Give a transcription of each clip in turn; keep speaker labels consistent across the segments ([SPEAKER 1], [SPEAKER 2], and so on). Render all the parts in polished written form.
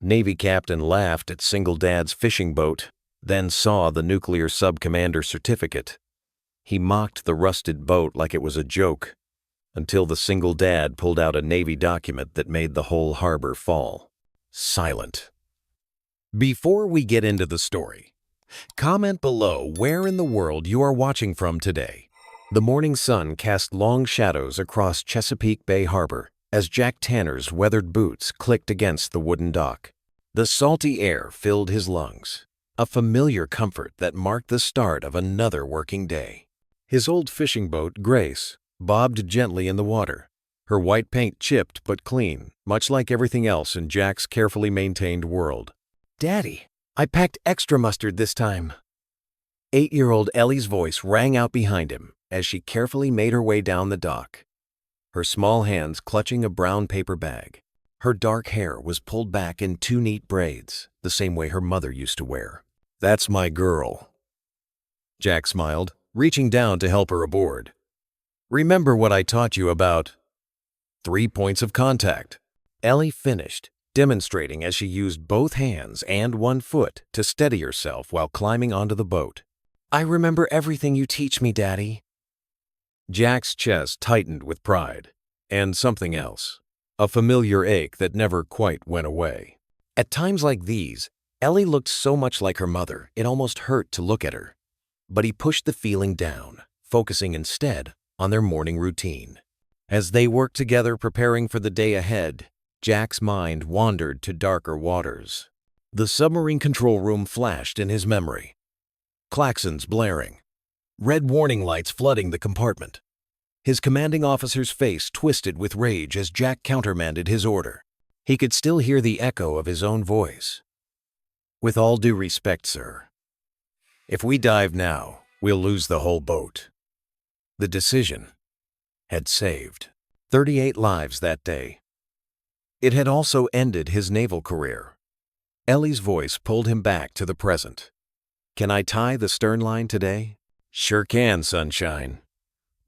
[SPEAKER 1] Navy captain laughed at Single Dad's fishing boat, then saw the nuclear sub-commander certificate. He mocked the rusted boat like it was a joke, until the Single Dad pulled out a Navy document that made the whole harbor fall silent. Before we get into the story, comment below where in the world you are watching from today. The morning sun cast long shadows across Chesapeake Bay Harbor as Jack Tanner's weathered boots clicked against the wooden dock. The salty air filled his lungs, a familiar comfort that marked the start of another working day. His old fishing boat, Grace, bobbed gently in the water, her white paint chipped but clean, much like everything else in Jack's carefully maintained world. "Daddy, I packed extra mustard this time." 8-year-old Ellie's voice rang out behind him as she carefully made her way down the dock, her small hands clutching a brown paper bag. Her dark hair was pulled back in 2 neat braids, the same way her mother used to wear. "That's my girl." Jack smiled, reaching down to help her aboard. "Remember what I taught you about 3 points of contact?" Ellie finished, demonstrating as she used both hands and 1 foot to steady herself while climbing onto the boat. "I remember everything you teach me, Daddy." Jack's chest tightened with pride, and something else, a familiar ache that never quite went away. At times like these, Ellie looked so much like her mother, it almost hurt to look at her. But he pushed the feeling down, focusing instead on their morning routine. As they worked together preparing for the day ahead, Jack's mind wandered to darker waters. The submarine control room flashed in his memory. Klaxons blaring, red warning lights flooding the compartment. His commanding officer's face twisted with rage as Jack countermanded his order. He could still hear the echo of his own voice. "With all due respect, sir, if we dive now, we'll lose the whole boat." The decision had saved 38 lives that day. It had also ended his naval career. Ellie's voice pulled him back to the present. "Can I tie the stern line today?" "Sure can, sunshine."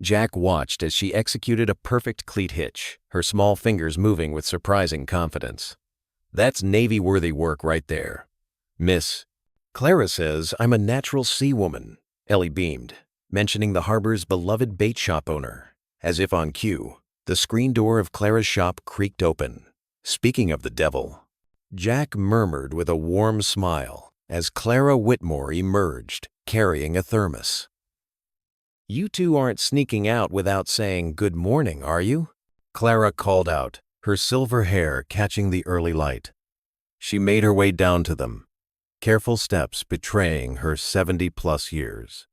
[SPEAKER 1] Jack watched as she executed a perfect cleat hitch, her small fingers moving with surprising confidence. "That's Navy-worthy work right there, Miss." "Clara says I'm a natural sea woman," Ellie beamed, mentioning the harbor's beloved bait shop owner. As if on cue, the screen door of Clara's shop creaked open. "Speaking of the devil," Jack murmured with a warm smile as Clara Whitmore emerged, carrying a thermos. "You two aren't sneaking out without saying good morning, are you?" Clara called out, her silver hair catching the early light. She made her way down to them, careful steps betraying her 70-plus years.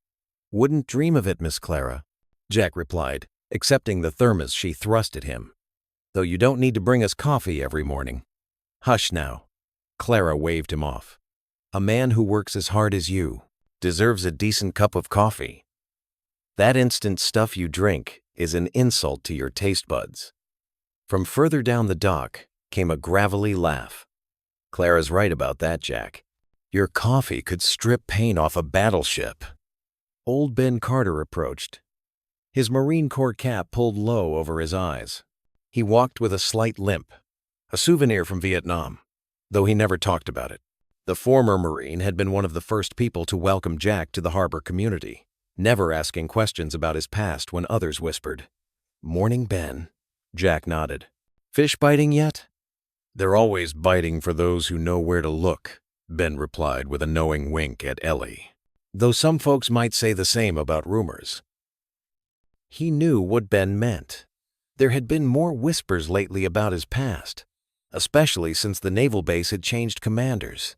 [SPEAKER 1] "Wouldn't dream of it, Miss Clara," Jack replied, accepting the thermos she thrust at him. "Though you don't need to bring us coffee every morning." "Hush now." Clara waved him off. "A man who works as hard as you deserves a decent cup of coffee. That instant stuff you drink is an insult to your taste buds." From further down the dock came a gravelly laugh. "Clara's right about that, Jack. Your coffee could strip paint off a battleship." Old Ben Carter approached, his Marine Corps cap pulled low over his eyes. He walked with a slight limp, a souvenir from Vietnam, though he never talked about it. The former Marine had been one of the first people to welcome Jack to the harbor community, never asking questions about his past when others whispered, "Morning, Ben." Jack nodded. "Fish biting yet?" "They're always biting for those who know where to look," Ben replied with a knowing wink at Ellie. "Though some folks might say the same about rumors." He knew what Ben meant. There had been more whispers lately about his past, especially since the naval base had changed commanders.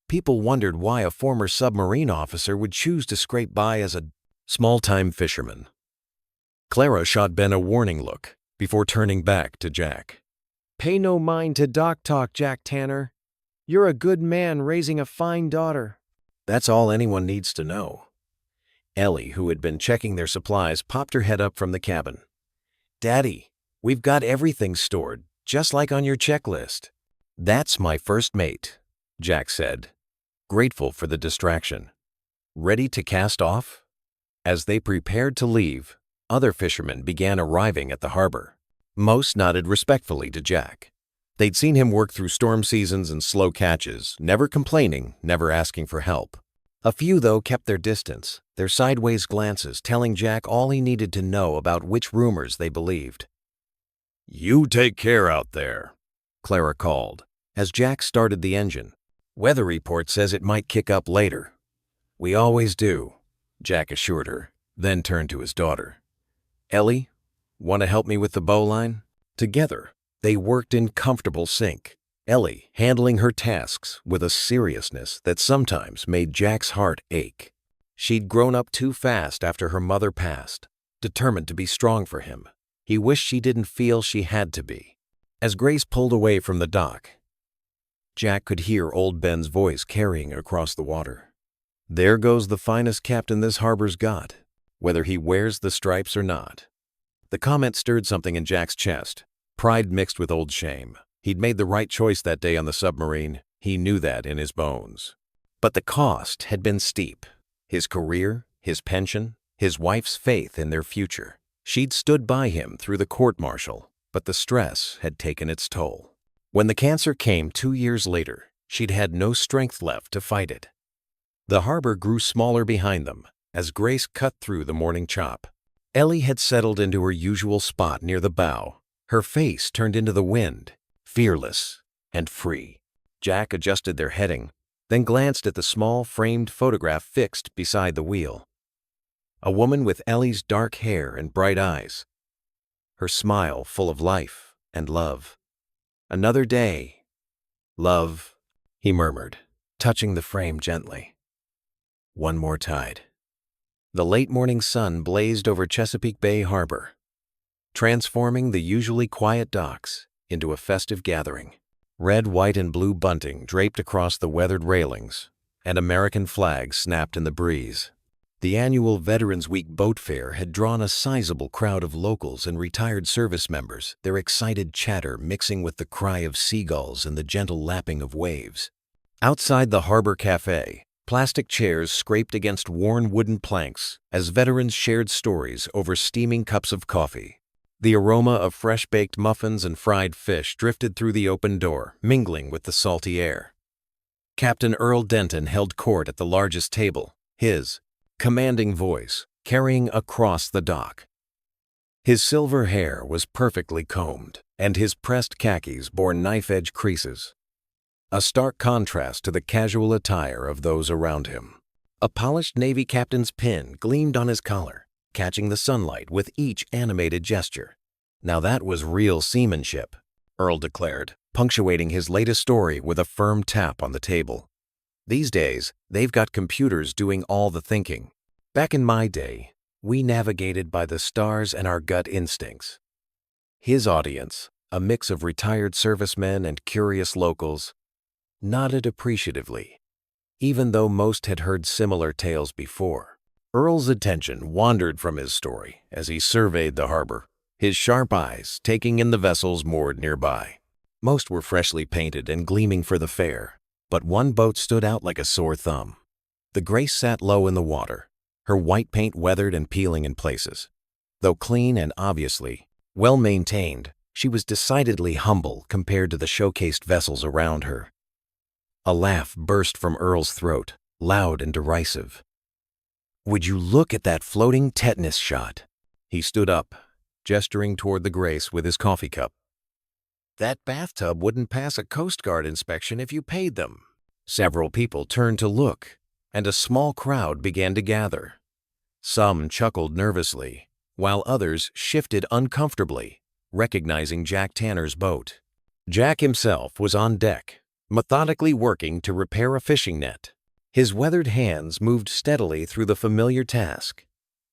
[SPEAKER 1] People wondered why a former submarine officer would choose to scrape by as a small-time fisherman. Clara shot Ben a warning look before turning back to Jack. "Pay no mind to dock talk, Jack Tanner. You're a good man raising a fine daughter." "That's all anyone needs to know." Ellie, who had been checking their supplies, popped her head up from the cabin. "Daddy, we've got everything stored, just like on your checklist." "That's my first mate," Jack said, grateful for the distraction. "Ready to cast off?" As they prepared to leave, other fishermen began arriving at the harbor. Most nodded respectfully to Jack, They'd seen him work through storm seasons and slow catches, never complaining, never asking for help. A few, though, kept their distance, their sideways glances telling Jack all he needed to know about which rumors they believed. "You take care out there," Clara called, as Jack started the engine. "Weather report says it might kick up later." "We always do," Jack assured her, then turned to his daughter. "Ellie, want to help me with the bowline?" Together, they worked in comfortable sync, Ellie handling her tasks with a seriousness that sometimes made Jack's heart ache. She'd grown up too fast after her mother passed, determined to be strong for him. He wished she didn't feel she had to be. As Grace pulled away from the dock, Jack could hear old Ben's voice carrying across the water. "There goes the finest captain this harbor's got, whether he wears the stripes or not." The comment stirred something in Jack's chest, pride mixed with old shame. He'd made the right choice that day on the submarine. He knew that in his bones. But the cost had been steep. His career, his pension, his wife's faith in their future. She'd stood by him through the court-martial, but the stress had taken its toll. When the cancer came 2 years later, she'd had no strength left to fight it. The harbor grew smaller behind them as Grace cut through the morning chop. Ellie had settled into her usual spot near the bow, her face turned into the wind, fearless and free. Jack adjusted their heading, then glanced at the small framed photograph fixed beside the wheel. A woman with Ellie's dark hair and bright eyes, her smile full of life and love. "Another day. Love," he murmured, touching the frame gently. "One more tide." The late morning sun blazed over Chesapeake Bay Harbor, transforming the usually quiet docks into a festive gathering. Red, white, and blue bunting draped across the weathered railings, and American flags snapped in the breeze. The annual Veterans Week boat fair had drawn a sizable crowd of locals and retired service members, their excited chatter mixing with the cry of seagulls and the gentle lapping of waves. Outside the Harbor Cafe, plastic chairs scraped against worn wooden planks as veterans shared stories over steaming cups of coffee. The aroma of fresh-baked muffins and fried fish drifted through the open door, mingling with the salty air. Captain Earl Denton held court at the largest table, his commanding voice carrying across the dock. His silver hair was perfectly combed, and his pressed khakis bore knife-edge creases, a stark contrast to the casual attire of those around him. A polished Navy captain's pin gleamed on his collar, catching the sunlight with each animated gesture. "Now that was real seamanship," Earl declared, punctuating his latest story with a firm tap on the table. "These days, they've got computers doing all the thinking. Back in my day, we navigated by the stars and our gut instincts." His audience, a mix of retired servicemen and curious locals, nodded appreciatively, even though most had heard similar tales before. Earl's attention wandered from his story as he surveyed the harbor, his sharp eyes taking in the vessels moored nearby. Most were freshly painted and gleaming for the fair, but one boat stood out like a sore thumb. The Grace sat low in the water, her white paint weathered and peeling in places. Though clean and obviously well-maintained, she was decidedly humble compared to the showcased vessels around her. A laugh burst from Earl's throat, loud and derisive. "Would you look at that floating tetanus shot?" He stood up, gesturing toward the Grace with his coffee cup. "That bathtub wouldn't pass a Coast Guard inspection if you paid them." Several people turned to look, and a small crowd began to gather. Some chuckled nervously, while others shifted uncomfortably, recognizing Jack Tanner's boat. Jack himself was on deck, methodically working to repair a fishing net. His weathered hands moved steadily through the familiar task,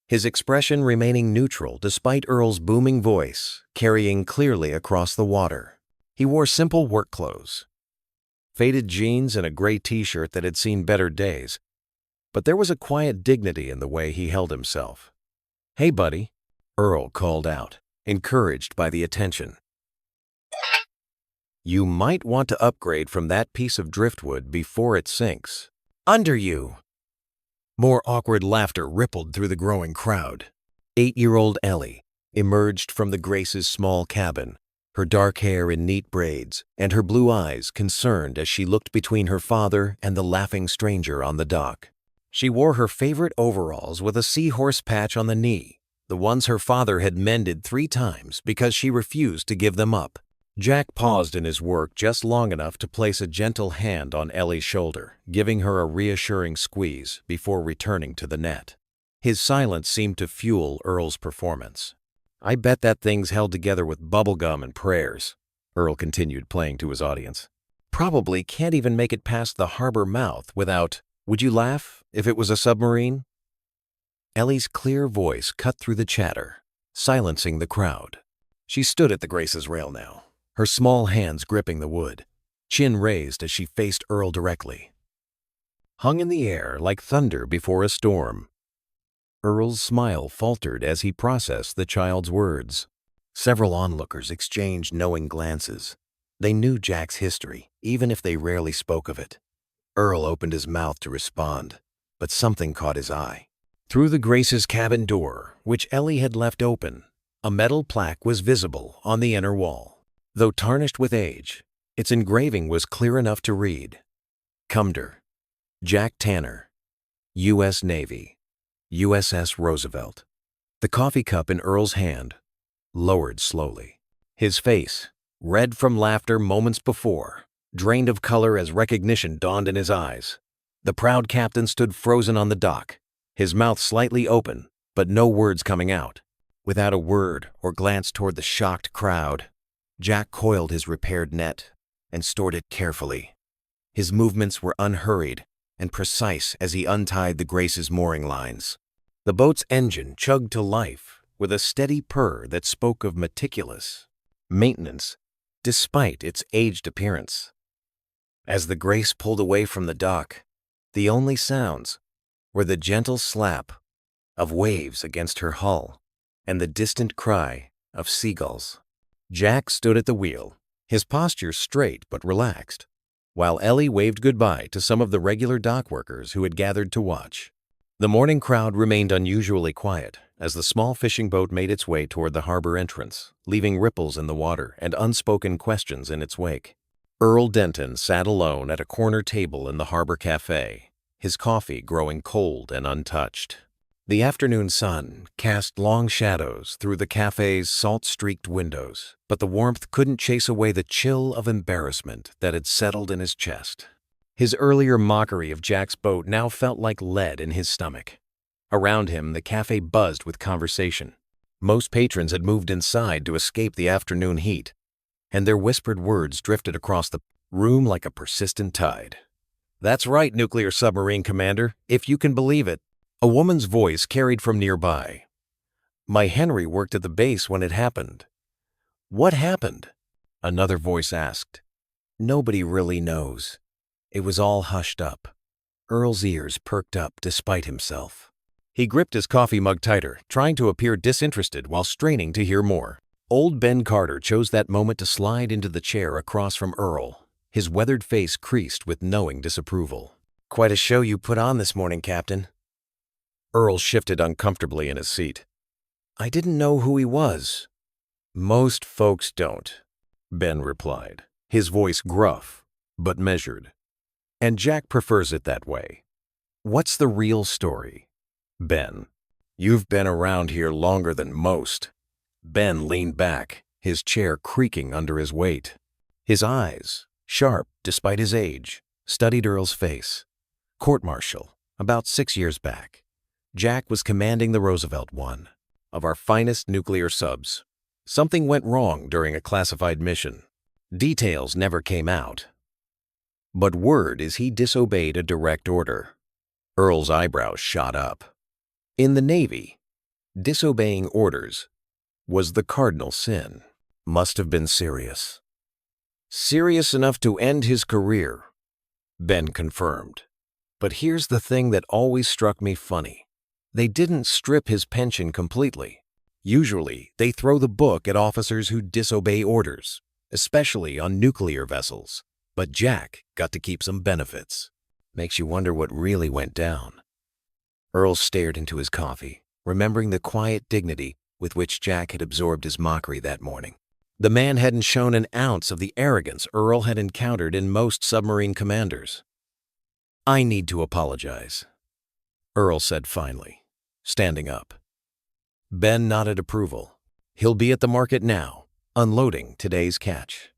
[SPEAKER 1] his expression remaining neutral despite Earl's booming voice carrying clearly across the water. He wore simple work clothes, faded jeans and a gray t-shirt that had seen better days, but there was a quiet dignity in the way he held himself. "Hey, buddy," Earl called out, encouraged by the attention. "You might want to upgrade from that piece of driftwood before it sinks." "Under you!" More awkward laughter rippled through the growing crowd. 8-year-old Ellie emerged from the Grace's small cabin, her dark hair in neat braids and her blue eyes concerned as she looked between her father and the laughing stranger on the dock. She wore her favorite overalls with a seahorse patch on the knee, the ones her father had mended 3 times because she refused to give them up. Jack paused in his work just long enough to place a gentle hand on Ellie's shoulder, giving her a reassuring squeeze before returning to the net. His silence seemed to fuel Earl's performance. "I bet that thing's held together with bubblegum and prayers," Earl continued, playing to his audience. "Probably can't even make it past the harbor mouth without, would you laugh if it was a submarine?" Ellie's clear voice cut through the chatter, silencing the crowd. She stood at the Grace's rail now, her small hands gripping the wood, chin raised as she faced Earl directly. Hung in the air like thunder before a storm. Earl's smile faltered as he processed the child's words. Several onlookers exchanged knowing glances. They knew Jack's history, even if they rarely spoke of it. Earl opened his mouth to respond, but something caught his eye. Through the Grace's cabin door, which Ellie had left open, a metal plaque was visible on the inner wall. Though tarnished with age, its engraving was clear enough to read. Cumder, Jack Tanner, U.S. Navy, USS Roosevelt. The coffee cup in Earl's hand lowered slowly. His face, red from laughter moments before, drained of color as recognition dawned in his eyes. The proud captain stood frozen on the dock, his mouth slightly open, but no words coming out. Without a word or glance toward the shocked crowd, Jack coiled his repaired net and stored it carefully. His movements were unhurried and precise as he untied the Grace's mooring lines. The boat's engine chugged to life with a steady purr that spoke of meticulous maintenance despite its aged appearance. As the Grace pulled away from the dock, the only sounds were the gentle slap of waves against her hull and the distant cry of seagulls. Jack stood at the wheel, his posture straight but relaxed, while Ellie waved goodbye to some of the regular dock workers who had gathered to watch. The morning crowd remained unusually quiet as the small fishing boat made its way toward the harbor entrance, leaving ripples in the water and unspoken questions in its wake. Earl Denton sat alone at a corner table in the harbor cafe, his coffee growing cold and untouched. The afternoon sun cast long shadows through the cafe's salt-streaked windows, but the warmth couldn't chase away the chill of embarrassment that had settled in his chest. His earlier mockery of Jack's boat now felt like lead in his stomach. Around him, the cafe buzzed with conversation. Most patrons had moved inside to escape the afternoon heat, and their whispered words drifted across the room like a persistent tide. "That's right, nuclear submarine commander, if you can believe it," a woman's voice carried from nearby. "My Henry worked at the base when it happened." "What happened?" another voice asked. "Nobody really knows. It was all hushed up." Earl's ears perked up despite himself. He gripped his coffee mug tighter, trying to appear disinterested while straining to hear more. Old Ben Carter chose that moment to slide into the chair across from Earl, his weathered face creased with knowing disapproval. "Quite a show you put on this morning, Captain." Earl shifted uncomfortably in his seat. "I didn't know who he was." "Most folks don't," Ben replied, his voice gruff but measured. "And Jack prefers it that way. What's the real story?" "Ben, you've been around here longer than most." Ben leaned back, his chair creaking under his weight. His eyes, sharp despite his age, studied Earl's face. Court-martial, about 6 years back. Jack was commanding the Roosevelt, one of our finest nuclear subs. Something went wrong during a classified mission. Details never came out, but word is he disobeyed a direct order. Earl's eyebrows shot up. In the Navy, disobeying orders was the cardinal sin. Must have been serious. "Serious enough to end his career," Ben confirmed. "But here's the thing that always struck me funny. They didn't strip his pension completely. Usually, they throw the book at officers who disobey orders, especially on nuclear vessels. But Jack got to keep some benefits. Makes you wonder what really went down." Earl stared into his coffee, remembering the quiet dignity with which Jack had absorbed his mockery that morning. The man hadn't shown an ounce of the arrogance Earl had encountered in most submarine commanders. "I need to apologize," Earl said finally, standing up. Ben nodded approval. "He'll be at the market now, unloading today's catch."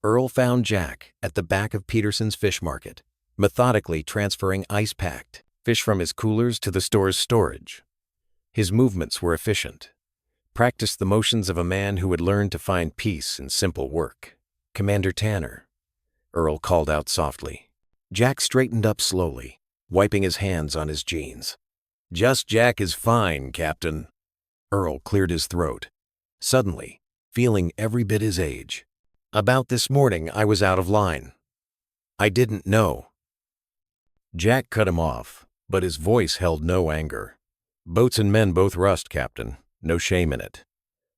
[SPEAKER 1] Earl found Jack at the back of Peterson's fish market, methodically transferring ice-packed fish from his coolers to the store's storage. His movements were efficient, practiced the motions of a man who had learned to find peace in simple work. "Commander Tanner," Earl called out softly. Jack straightened up slowly, wiping his hands on his jeans. "Just Jack is fine, Captain." Earl cleared his throat, suddenly feeling every bit his age. "About this morning I was out of line. I didn't know." Jack cut him off, but his voice held no anger. "Boats and men both rust, Captain. No shame in it."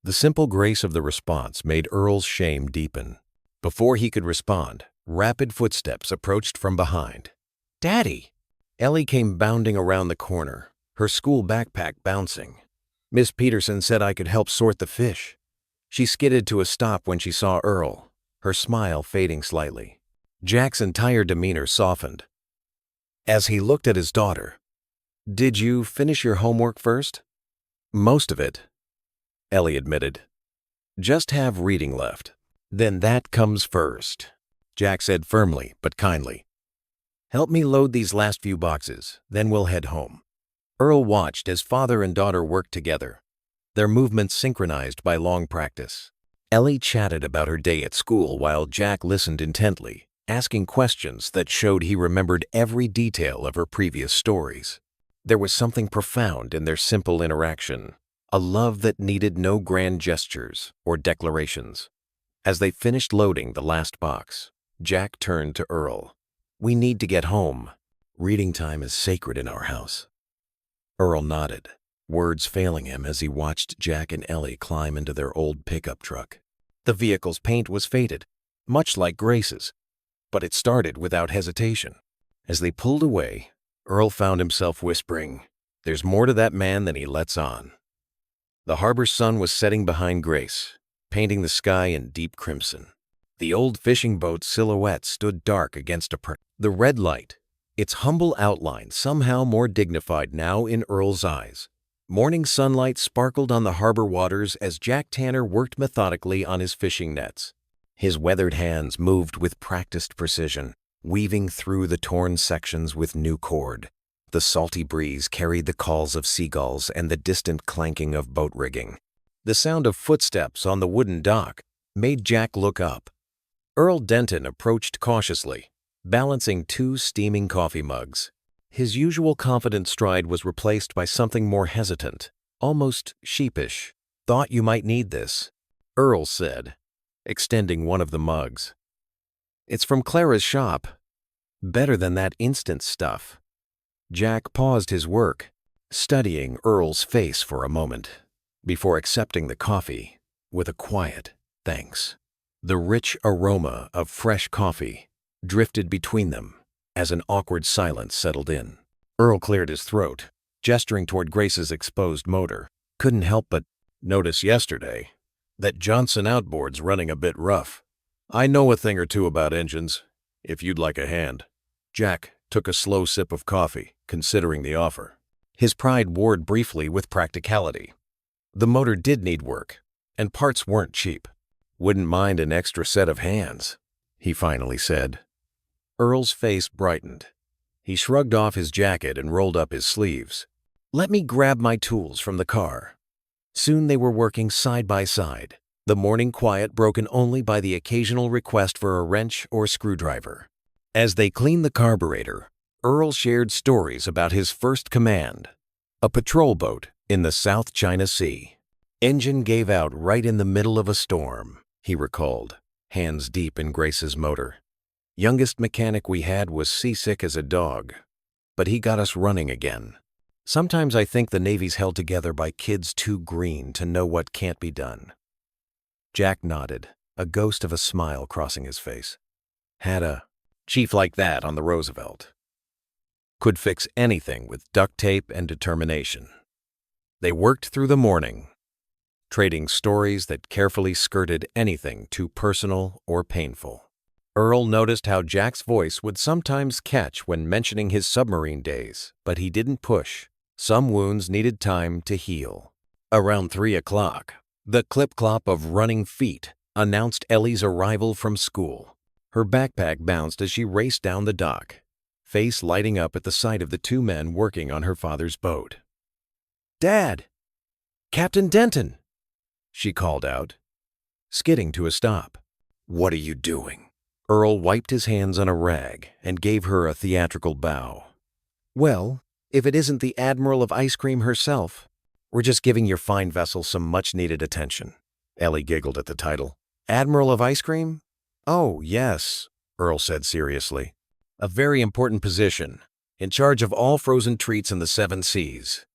[SPEAKER 1] The simple grace of the response made Earl's shame deepen. Before he could respond, rapid footsteps approached from behind. "Daddy!" Ellie came bounding around the corner, her school backpack bouncing. "Miss Peterson said I could help sort the fish." She skidded to a stop when she saw Earl, her smile fading slightly. Jack's entire demeanor softened as he looked at his daughter. "Did you finish your homework first?" "Most of it," Ellie admitted. "Just have reading left." "Then that comes first," Jack said firmly but kindly. "Help me load these last few boxes, then we'll head home." Earl watched as father and daughter worked together, their movements synchronized by long practice. Ellie chatted about her day at school while Jack listened intently, asking questions that showed he remembered every detail of her previous stories. There was something profound in their simple interaction, a love that needed no grand gestures or declarations. As they finished loading the last box, Jack turned to Earl. "We need to get home. Reading time is sacred in our house." Earl nodded, words failing him as he watched Jack and Ellie climb into their old pickup truck. The vehicle's paint was faded, much like Grace's, but it started without hesitation. As they pulled away, Earl found himself whispering, "There's more to that man than he lets on." The harbor sun was setting behind Grace, painting the sky in deep crimson. The old fishing boat's silhouette stood dark against the red light, its humble outline somehow more dignified now in Earl's eyes. Morning sunlight sparkled on the harbor waters as Jack Tanner worked methodically on his fishing nets. His weathered hands moved with practiced precision, weaving through the torn sections with new cord. The salty breeze carried the calls of seagulls and the distant clanking of boat rigging. The sound of footsteps on the wooden dock made Jack look up. Earl Denton approached cautiously, balancing 2 steaming coffee mugs. His usual confident stride was replaced by something more hesitant, almost sheepish. "Thought you might need this," Earl said, extending one of the mugs. "It's from Clara's shop. Better than that instant stuff." Jack paused his work, studying Earl's face for a moment, before accepting the coffee with a quiet thanks. The rich aroma of fresh coffee drifted between them as an awkward silence settled in. Earl cleared his throat, gesturing toward Grace's exposed motor. "Couldn't help but notice yesterday that Johnson outboard's running a bit rough. I know a thing or two about engines, if you'd like a hand." Jack took a slow sip of coffee, considering the offer. His pride warred briefly with practicality. The motor did need work, and parts weren't cheap. "Wouldn't mind an extra set of hands," he finally said. Earl's face brightened. He shrugged off his jacket and rolled up his sleeves. "Let me grab my tools from the car." Soon they were working side by side, the morning quiet broken only by the occasional request for a wrench or screwdriver. As they cleaned the carburetor, Earl shared stories about his first command, a patrol boat in the South China Sea. "Engine gave out right in the middle of a storm," he recalled, hands deep in Grace's motor. "Youngest mechanic we had was seasick as a dog, but he got us running again. Sometimes I think the Navy's held together by kids too green to know what can't be done." Jack nodded, a ghost of a smile crossing his face. "Had a chief like that on the Roosevelt. Could fix anything with duct tape and determination." They worked through the morning, trading stories that carefully skirted anything too personal or painful. Earl noticed how Jack's voice would sometimes catch when mentioning his submarine days, but he didn't push. Some wounds needed time to heal. Around 3 o'clock, the clip-clop of running feet announced Ellie's arrival from school. Her backpack bounced as she raced down the dock, face lighting up at the sight of the 2 men working on her father's boat. "Dad! Captain Denton!" she called out, skidding to a stop. "What are you doing?" Earl wiped his hands on a rag and gave her a theatrical bow. "Well, if it isn't the Admiral of Ice Cream herself, we're just giving your fine vessel some much-needed attention." Ellie giggled at the title. "Admiral of Ice Cream? Oh, yes," Earl said seriously. "A very important position, in charge of all frozen treats in the 7 seas.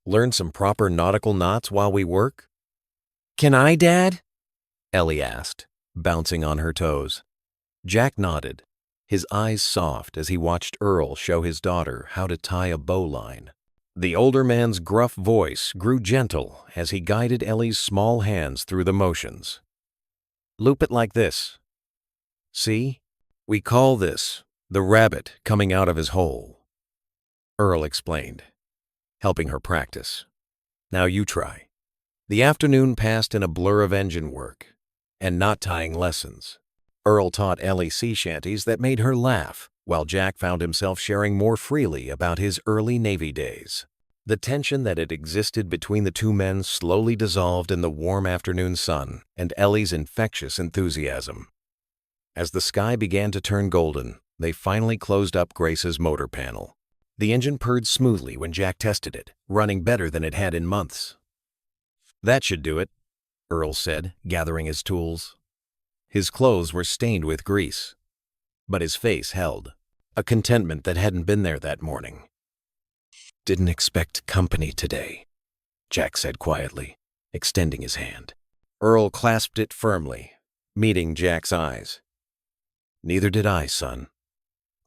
[SPEAKER 1] Learn some proper nautical knots while we work?" "Can I, Dad?" Ellie asked, bouncing on her toes. Jack nodded, his eyes soft as he watched Earl show his daughter how to tie a bowline. The older man's gruff voice grew gentle as he guided Ellie's small hands through the motions. "Loop it like this. See? We call this the rabbit coming out of his hole," Earl explained, helping her practice. "Now you try." The afternoon passed in a blur of engine work and knot tying lessons. Earl taught Ellie sea shanties that made her laugh, while Jack found himself sharing more freely about his early Navy days. The tension that had existed between the 2 men slowly dissolved in the warm afternoon sun and Ellie's infectious enthusiasm. As the sky began to turn golden, they finally closed up Grace's motor panel. The engine purred smoothly when Jack tested it, running better than it had in months. "That should do it," Earl said, gathering his tools. His clothes were stained with grease, but his face held, a contentment that hadn't been there that morning. "Didn't expect company today," Jack said quietly, extending his hand. Earl clasped it firmly, meeting Jack's eyes. "Neither did I, son."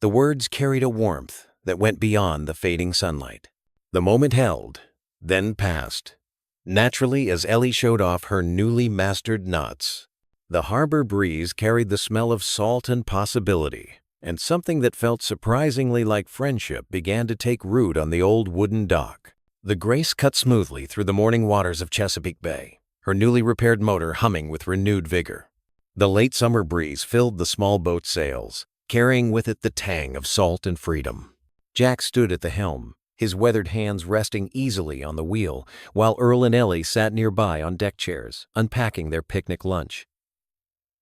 [SPEAKER 1] The words carried a warmth that went beyond the fading sunlight. The moment held, then passed, naturally as Ellie showed off her newly mastered knots. The harbor breeze carried the smell of salt and possibility, and something that felt surprisingly like friendship began to take root on the old wooden dock. The Grace cut smoothly through the morning waters of Chesapeake Bay, her newly repaired motor humming with renewed vigor. The late summer breeze filled the small boat's sails, carrying with it the tang of salt and freedom. Jack stood at the helm, his weathered hands resting easily on the wheel, while Earl and Ellie sat nearby on deck chairs, unpacking their picnic lunch.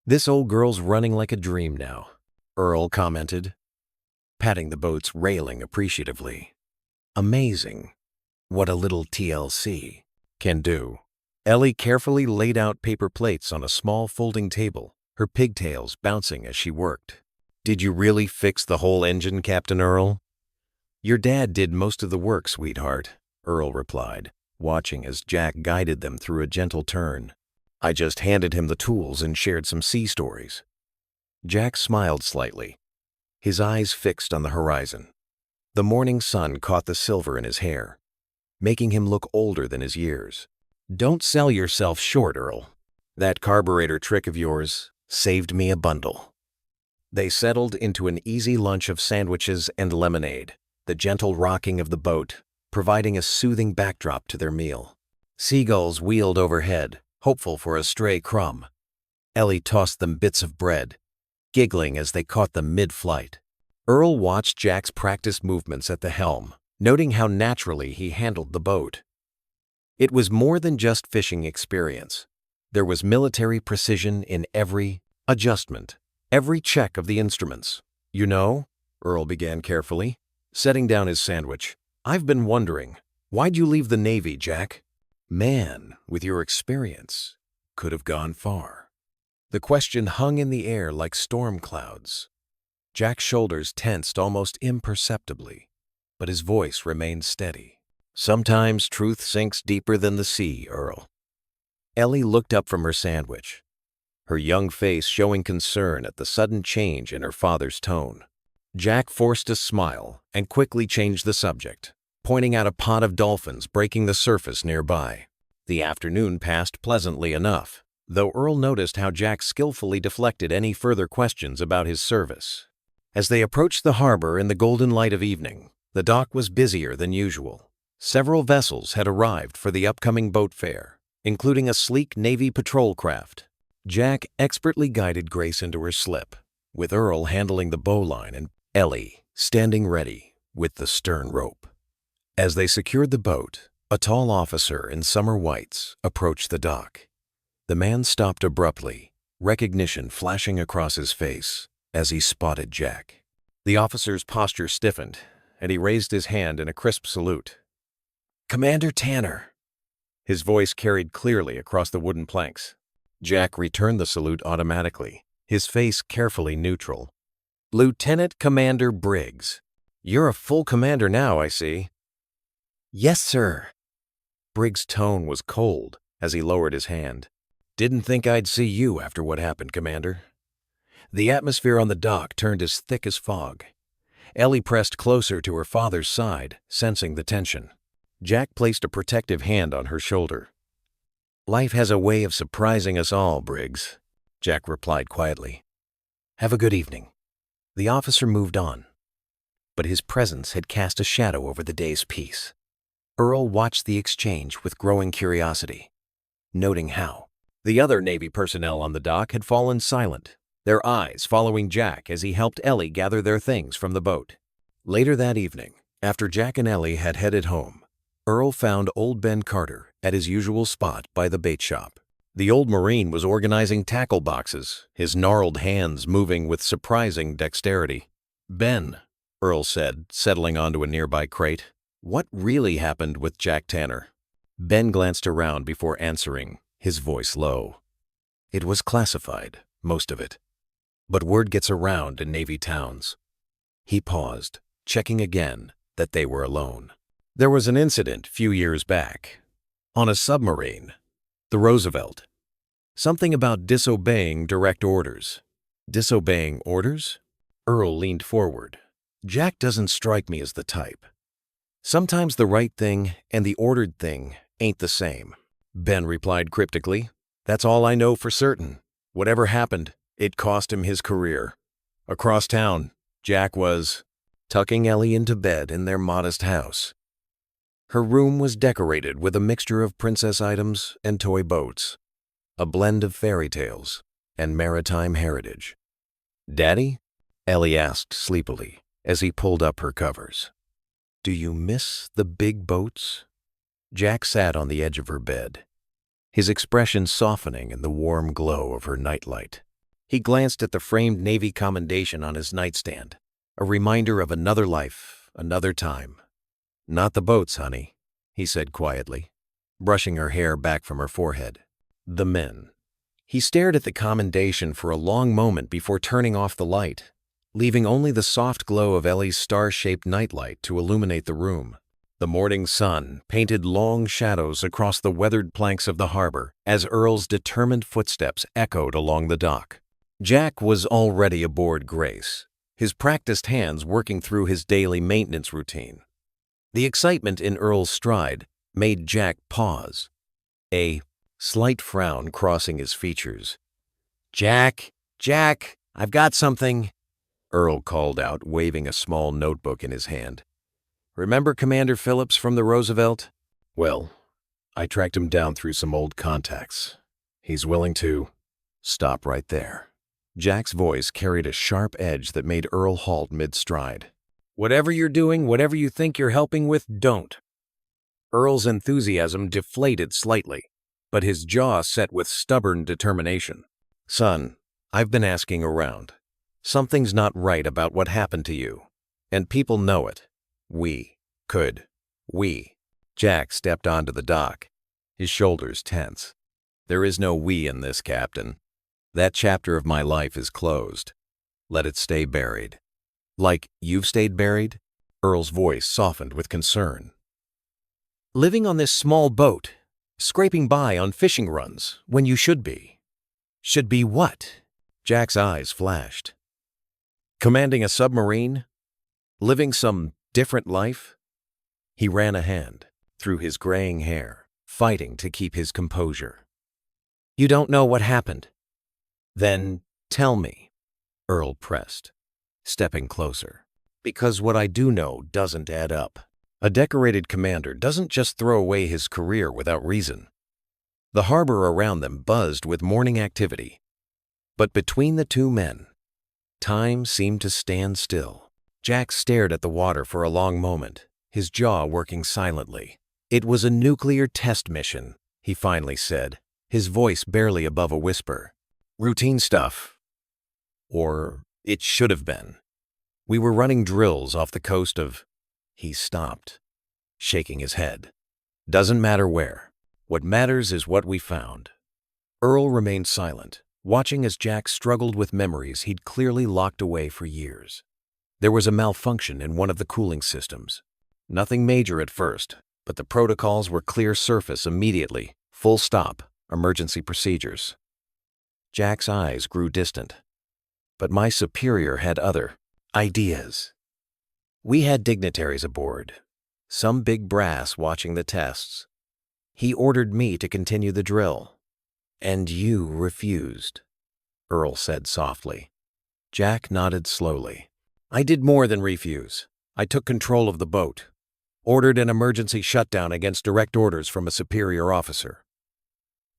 [SPEAKER 1] "This old girl's running like a dream now," Earl commented, patting the boat's railing appreciatively. "Amazing what a little TLC can do." Ellie carefully laid out paper plates on a small folding table, her pigtails bouncing as she worked. "Did you really fix the whole engine, Captain Earl?" "Your dad did most of the work, sweetheart," Earl replied, watching as Jack guided them through a gentle turn. "I just handed him the tools and shared some sea stories." Jack smiled slightly, his eyes fixed on the horizon. The morning sun caught the silver in his hair, making him look older than his years. "Don't sell yourself short, Earl. That carburetor trick of yours saved me a bundle." They settled into an easy lunch of sandwiches and lemonade, the gentle rocking of the boat providing a soothing backdrop to their meal. Seagulls wheeled overhead, hopeful for a stray crumb. Ellie tossed them bits of bread, giggling as they caught them mid-flight. Earl watched Jack's practiced movements at the helm, noting how naturally he handled the boat. It was more than just fishing experience. There was military precision in every adjustment, every check of the instruments. "You know," Earl began carefully, setting down his sandwich, "I've been wondering, why'd you leave the Navy, Jack? Man, with your experience, could have gone far." The question hung in the air like storm clouds. Jack's shoulders tensed almost imperceptibly, but his voice remained steady. "Sometimes truth sinks deeper than the sea, Earl." Ellie looked up from her sandwich, her young face showing concern at the sudden change in her father's tone. Jack forced a smile and quickly changed the subject, pointing out a pod of dolphins breaking the surface nearby. The afternoon passed pleasantly enough, though Earl noticed how Jack skillfully deflected any further questions about his service. As they approached the harbor in the golden light of evening, the dock was busier than usual. Several vessels had arrived for the upcoming boat fair, including a sleek Navy patrol craft. Jack expertly guided Grace into her slip, with Earl handling the bowline and Ellie standing ready with the stern rope. As they secured the boat, a tall officer in summer whites approached the dock. The man stopped abruptly, recognition flashing across his face as he spotted Jack. The officer's posture stiffened, and he raised his hand in a crisp salute. "Commander Tanner." His voice carried clearly across the wooden planks. Jack returned the salute automatically, his face carefully neutral. "Lieutenant Commander Briggs. You're a full commander now, I see." "Yes, sir." Briggs' tone was cold as he lowered his hand. "Didn't think I'd see you after what happened, Commander." The atmosphere on the dock turned as thick as fog. Ellie pressed closer to her father's side, sensing the tension. Jack placed a protective hand on her shoulder. "Life has a way of surprising us all, Briggs," Jack replied quietly. "Have a good evening." The officer moved on, but his presence had cast a shadow over the day's peace. Earl watched the exchange with growing curiosity, noting how the other Navy personnel on the dock had fallen silent, their eyes following Jack as he helped Ellie gather their things from the boat. Later that evening, after Jack and Ellie had headed home, Earl found old Ben Carter at his usual spot by the bait shop. The old Marine was organizing tackle boxes, his gnarled hands moving with surprising dexterity. "Ben," Earl said, settling onto a nearby crate, "what really happened with Jack Tanner?" Ben glanced around before answering, his voice low. "It was classified, most of it. But word gets around in Navy towns." He paused, checking again that they were alone. "There was an incident few years back. On a submarine. The Roosevelt. Something about disobeying direct orders." "Disobeying orders?" Earl leaned forward. "Jack doesn't strike me as the type. Sometimes the right thing and the ordered thing ain't the same." Ben replied cryptically. "That's all I know for certain. Whatever happened, it cost him his career. Across town, Jack was tucking Ellie into bed in their modest house. Her room was decorated with a mixture of princess items and toy boats, a blend of fairy tales and maritime heritage. "Daddy?" Ellie asked sleepily as he pulled up her covers. "Do you miss the big boats?" Jack sat on the edge of her bed, his expression softening in the warm glow of her nightlight. He glanced at the framed Navy commendation on his nightstand, a reminder of another life, another time. "Not the boats, honey," he said quietly, brushing her hair back from her forehead. "The men." He stared at the commendation for a long moment before turning off the light, leaving only the soft glow of Ellie's star-shaped nightlight to illuminate the room. The morning sun painted long shadows across the weathered planks of the harbor as Earl's determined footsteps echoed along the dock. Jack was already aboard Grace, his practiced hands working through his daily maintenance routine. The excitement in Earl's stride made Jack pause, a slight frown crossing his features. Jack, I've got something," Earl called out, waving a small notebook in his hand. "Remember Commander Phillips from the Roosevelt? Well, I tracked him down through some old contacts. He's willing to—" "Stop right there." Jack's voice carried a sharp edge that made Earl halt mid-stride. "Whatever you're doing, whatever you think you're helping with, don't." Earl's enthusiasm deflated slightly, but his jaw set with stubborn determination. "Son, I've been asking around. Something's not right about what happened to you, and people know it. We. Jack stepped onto the dock, his shoulders tense. "There is no we in this, Captain. That chapter of my life is closed. Let it stay buried." "Like you've stayed buried?" Earl's voice softened with concern. "Living on this small boat, scraping by on fishing runs when you should be." "Should be what?" Jack's eyes flashed. "Commanding a submarine? Living some different life?" He ran a hand through his graying hair, fighting to keep his composure. "You don't know what happened." "Then tell me," Earl pressed, stepping closer. "Because what I do know doesn't add up. A decorated commander doesn't just throw away his career without reason." The harbor around them buzzed with morning activity. But between the two men, time seemed to stand still. Jack stared at the water for a long moment, his jaw working silently. "It was a nuclear test mission," he finally said, his voice barely above a whisper. "Routine stuff. Or it should have been. We were running drills off the coast of—" He stopped, shaking his head. "Doesn't matter where. What matters is what we found." Earl remained silent, watching as Jack struggled with memories he'd clearly locked away for years. There was a malfunction in one of the cooling systems. Nothing major at first, but the protocols were clear surface immediately, full stop, emergency procedures. Jack's eyes grew distant. But my superior had other ideas. We had dignitaries aboard, some big brass watching the tests. He ordered me to continue the drill. "And you refused," Earl said softly. Jack nodded slowly. "I did more than refuse. I took control of the boat, ordered an emergency shutdown against direct orders from a superior officer."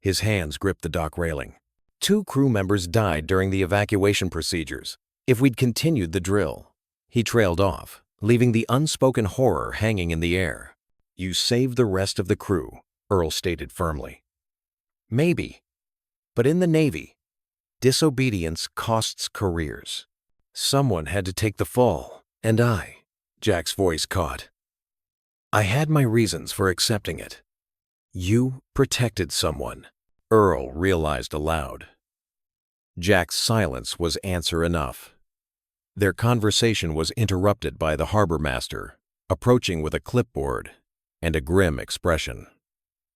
[SPEAKER 1] His hands gripped the dock railing. "2 crew members died during the evacuation procedures. If we'd continued the drill—" He trailed off, leaving the unspoken horror hanging in the air. "You saved the rest of the crew," Earl stated firmly. "Maybe. But in the Navy, disobedience costs careers. Someone had to take the fall, and I—" Jack's voice caught. "I had my reasons for accepting it." "You protected someone," Earl realized aloud. Jack's silence was answer enough. Their conversation was interrupted by the harbor master, approaching with a clipboard and a grim expression.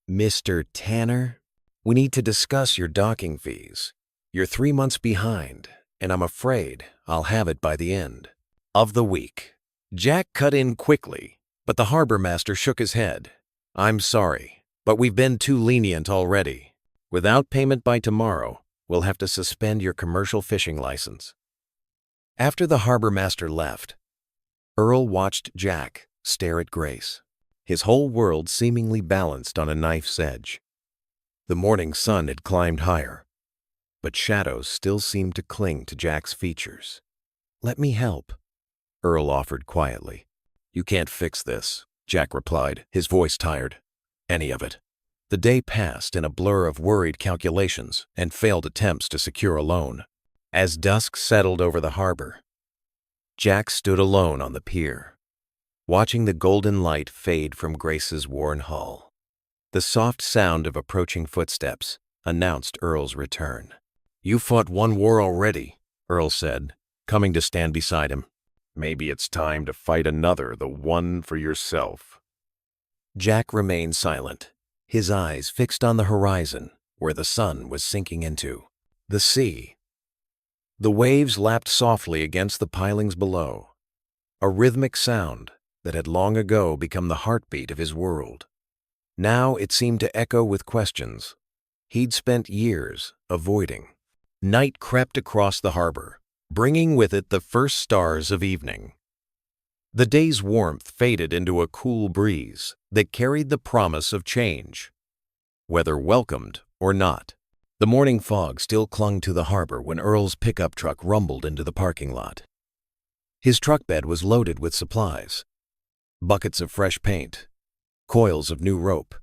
[SPEAKER 1] "Mr. Tanner, we need to discuss your docking fees. You're 3 months behind, and I'm afraid I'll have it by the end of the week." Jack cut in quickly, but the harbor master shook his head. "I'm sorry, but we've been too lenient already. Without payment by tomorrow, we'll have to suspend your commercial fishing license." After the harbor master left, Earl watched Jack stare at Grace, his whole world seemingly balanced on a knife's edge. The morning sun had climbed higher, but shadows still seemed to cling to Jack's features. "Let me help," Earl offered quietly. "You can't fix this," Jack replied, his voice tired. "Any of it." The day passed in a blur of worried calculations and failed attempts to secure a loan. As dusk settled over the harbor, Jack stood alone on the pier, watching the golden light fade from Grace's worn hull. The soft sound of approaching footsteps announced Earl's return. "You fought one war already," Earl said, coming to stand beside him. "Maybe it's time to fight another, the one for yourself." Jack remained silent, his eyes fixed on the horizon where the sun was sinking into the sea. The waves lapped softly against the pilings below, a rhythmic sound that had long ago become the heartbeat of his world. Now it seemed to echo with questions he'd spent years avoiding. Night crept across the harbor, bringing with it the first stars of evening. The day's warmth faded into a cool breeze that carried the promise of change, whether welcomed or not. The morning fog still clung to the harbor when Earl's pickup truck rumbled into the parking lot. His truck bed was loaded with supplies, buckets of fresh paint, coils of new rope,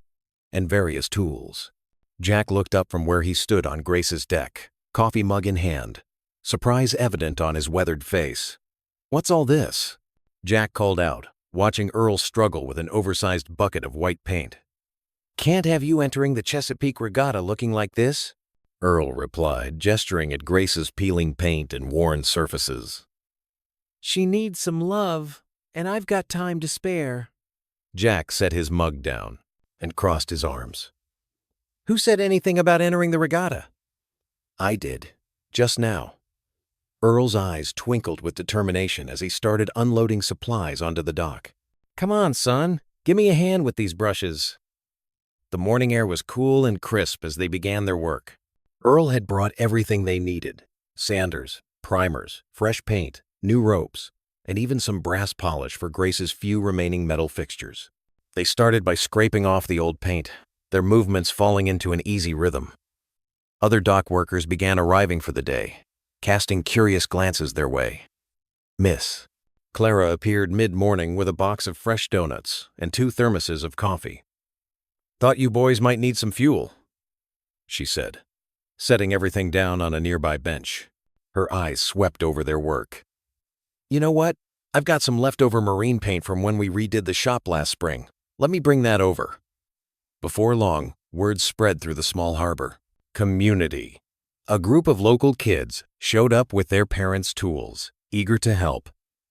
[SPEAKER 1] and various tools. Jack looked up from where he stood on Grace's deck, coffee mug in hand, surprise evident on his weathered face. "What's all this?" Jack called out, watching Earl struggle with an oversized bucket of white paint. "Can't have you entering the Chesapeake Regatta looking like this," Earl replied, gesturing at Grace's peeling paint and worn surfaces. "She needs some love, and I've got time to spare." Jack set his mug down and crossed his arms. "Who said anything about entering the regatta?" "I did, just now." Earl's eyes twinkled with determination as he started unloading supplies onto the dock. "Come on, son. Give me a hand with these brushes." The morning air was cool and crisp as they began their work. Earl had brought everything they needed: sanders, primers, fresh paint, new ropes, and even some brass polish for Grace's few remaining metal fixtures. They started by scraping off the old paint, their movements falling into an easy rhythm. Other dock workers began arriving for the day, casting curious glances their way. Miss Clara appeared mid-morning with a box of fresh donuts and 2 thermoses of coffee. "Thought you boys might need some fuel," she said, setting everything down on a nearby bench. Her eyes swept over their work. "You know what? I've got some leftover marine paint from when we redid the shop last spring. Let me bring that over." Before long, word spread through the small harbor. Community. A group of local kids showed up with their parents' tools, eager to help.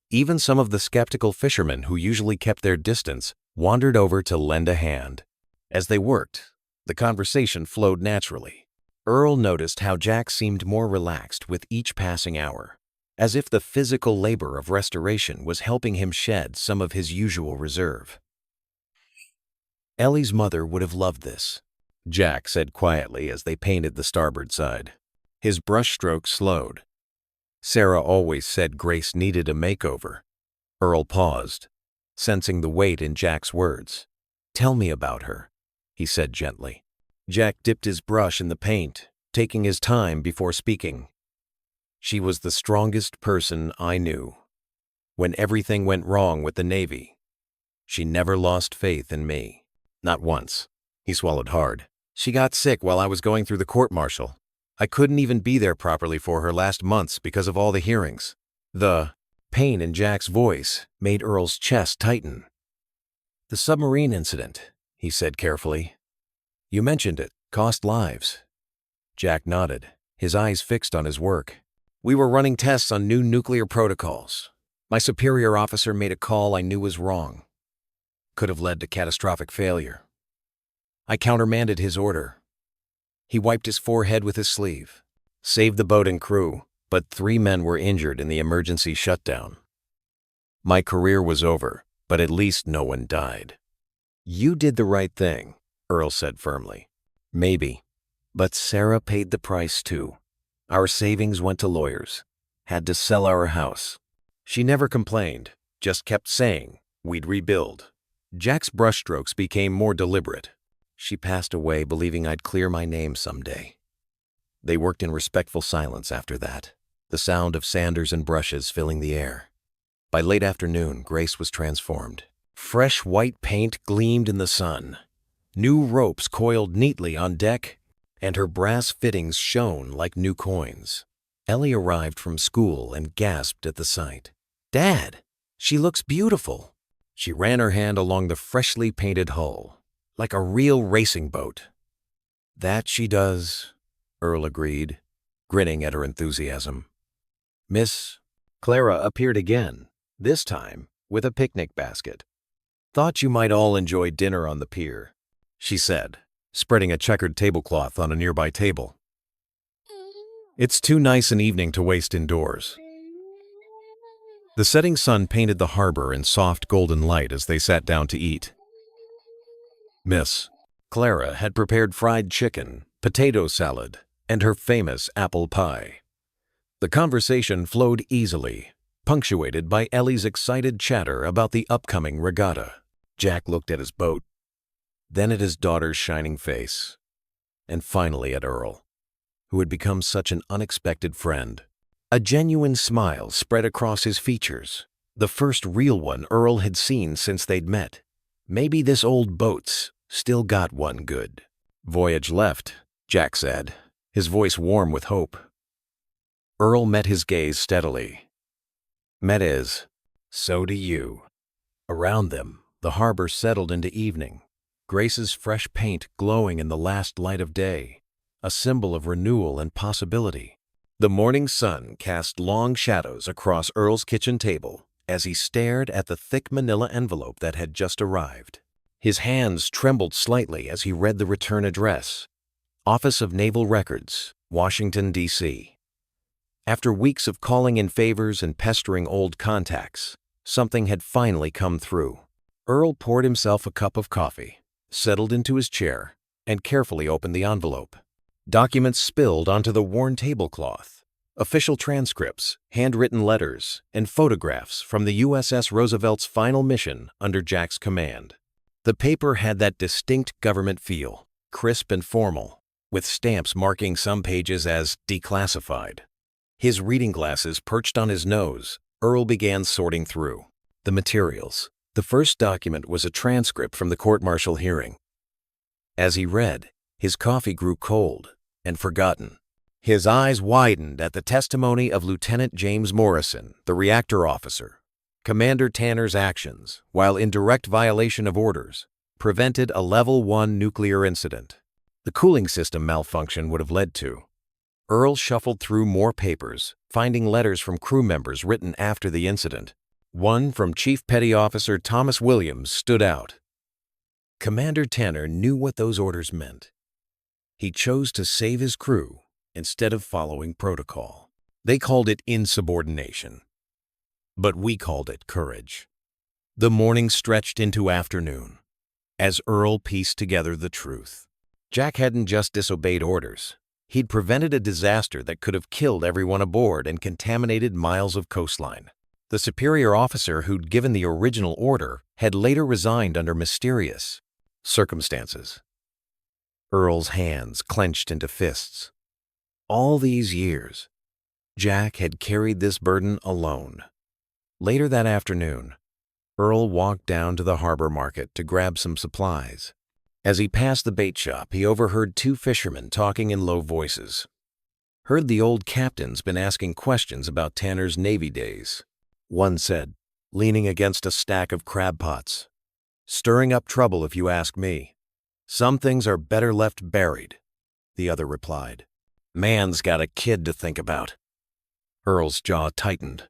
[SPEAKER 1] Even some of the skeptical fishermen who usually kept their distance wandered over to lend a hand. As they worked, the conversation flowed naturally. Earl noticed how Jack seemed more relaxed with each passing hour, as if the physical labor of restoration was helping him shed some of his usual reserve. "Ellie's mother would have loved this," Jack said quietly as they painted the starboard side. His brushstroke slowed. "Sarah always said Grace needed a makeover." Earl paused, sensing the weight in Jack's words. "Tell me about her," he said gently. Jack dipped his brush in the paint, taking his time before speaking. "She was the strongest person I knew. When everything went wrong with the Navy, she never lost faith in me. Not once." He swallowed hard. "She got sick while I was going through the court-martial. I couldn't even be there properly for her last months because of all the hearings." The pain in Jack's voice made Earl's chest tighten. "The submarine incident," he said carefully. "You mentioned it. Cost lives." Jack nodded, his eyes fixed on his work. "We were running tests on new nuclear protocols. My superior officer made a call I knew was wrong. Could have led to catastrophic failure. I countermanded his order." He wiped his forehead with his sleeve. "Saved the boat and crew, but 3 men were injured in the emergency shutdown. My career was over, but at least no one died." "You did the right thing," Earl said firmly. "Maybe, but Sarah paid the price too. Our savings went to lawyers. Had to sell our house. She never complained, just kept saying we'd rebuild." Jack's brushstrokes became more deliberate. "She passed away believing I'd clear my name someday." They worked in respectful silence after that, the sound of sanders and brushes filling the air. By late afternoon, Grace was transformed. Fresh white paint gleamed in the sun. New ropes coiled neatly on deck, and her brass fittings shone like new coins. Ellie arrived from school and gasped at the sight. "Dad, she looks beautiful." She ran her hand along the freshly painted hull, like a real racing boat. "That she does," Earl agreed, grinning at her enthusiasm. Miss Clara appeared again, this time with a picnic basket. "Thought you might all enjoy dinner on the pier," she said, spreading a checkered tablecloth on a nearby table. "It's too nice an evening to waste indoors." The setting sun painted the harbor in soft golden light as they sat down to eat. Miss Clara had prepared fried chicken, potato salad, and her famous apple pie. The conversation flowed easily, punctuated by Ellie's excited chatter about the upcoming regatta. Jack looked at his boat, then at his daughter's shining face, and finally at Earl, who had become such an unexpected friend. A genuine smile spread across his features, the first real one Earl had seen since they'd met. Maybe this old boat's still got one good. "Voyage left," Jack said, his voice warm with hope. Earl met his gaze steadily. "Met is, so do you." Around them, the harbor settled into evening, Grace's fresh paint glowing in the last light of day, a symbol of renewal and possibility. The morning sun cast long shadows across Earl's kitchen table as he stared at the thick manila envelope that had just arrived. His hands trembled slightly as he read the return address: Office of Naval Records, Washington, D.C. After weeks of calling in favors and pestering old contacts, something had finally come through. Earl poured himself a cup of coffee, settled into his chair, and carefully opened the envelope. Documents spilled onto the worn tablecloth. Official transcripts, handwritten letters, and photographs from the USS Roosevelt's final mission under Jack's command. The paper had that distinct government feel, crisp and formal, with stamps marking some pages as declassified. His reading glasses perched on his nose, Earl began sorting through the materials. The first document was a transcript from the court-martial hearing. As he read, his coffee grew cold and forgotten. His eyes widened at the testimony of Lieutenant James Morrison, the reactor officer. Commander Tanner's actions, while in direct violation of orders, prevented a Level 1 nuclear incident. The cooling system malfunction would have led to. Earl shuffled through more papers, finding letters from crew members written after the incident. One from Chief Petty Officer Thomas Williams stood out. Commander Tanner knew what those orders meant. He chose to save his crew instead of following protocol. They called it insubordination, but we called it courage. The morning stretched into afternoon as Earl pieced together the truth. Jack hadn't just disobeyed orders. He'd prevented a disaster that could have killed everyone aboard and contaminated miles of coastline. The superior officer who'd given the original order had later resigned under mysterious circumstances. Earl's hands clenched into fists. All these years, Jack had carried this burden alone. Later that afternoon, Earl walked down to the harbor market to grab some supplies. As he passed the bait shop, he overheard two fishermen talking in low voices. Heard the old captain's been asking questions about Tanner's Navy days. One said, leaning against a stack of crab pots, "Stirring up trouble if you ask me. Some things are better left buried," the other replied. "Man's got a kid to think about." Earl's jaw tightened,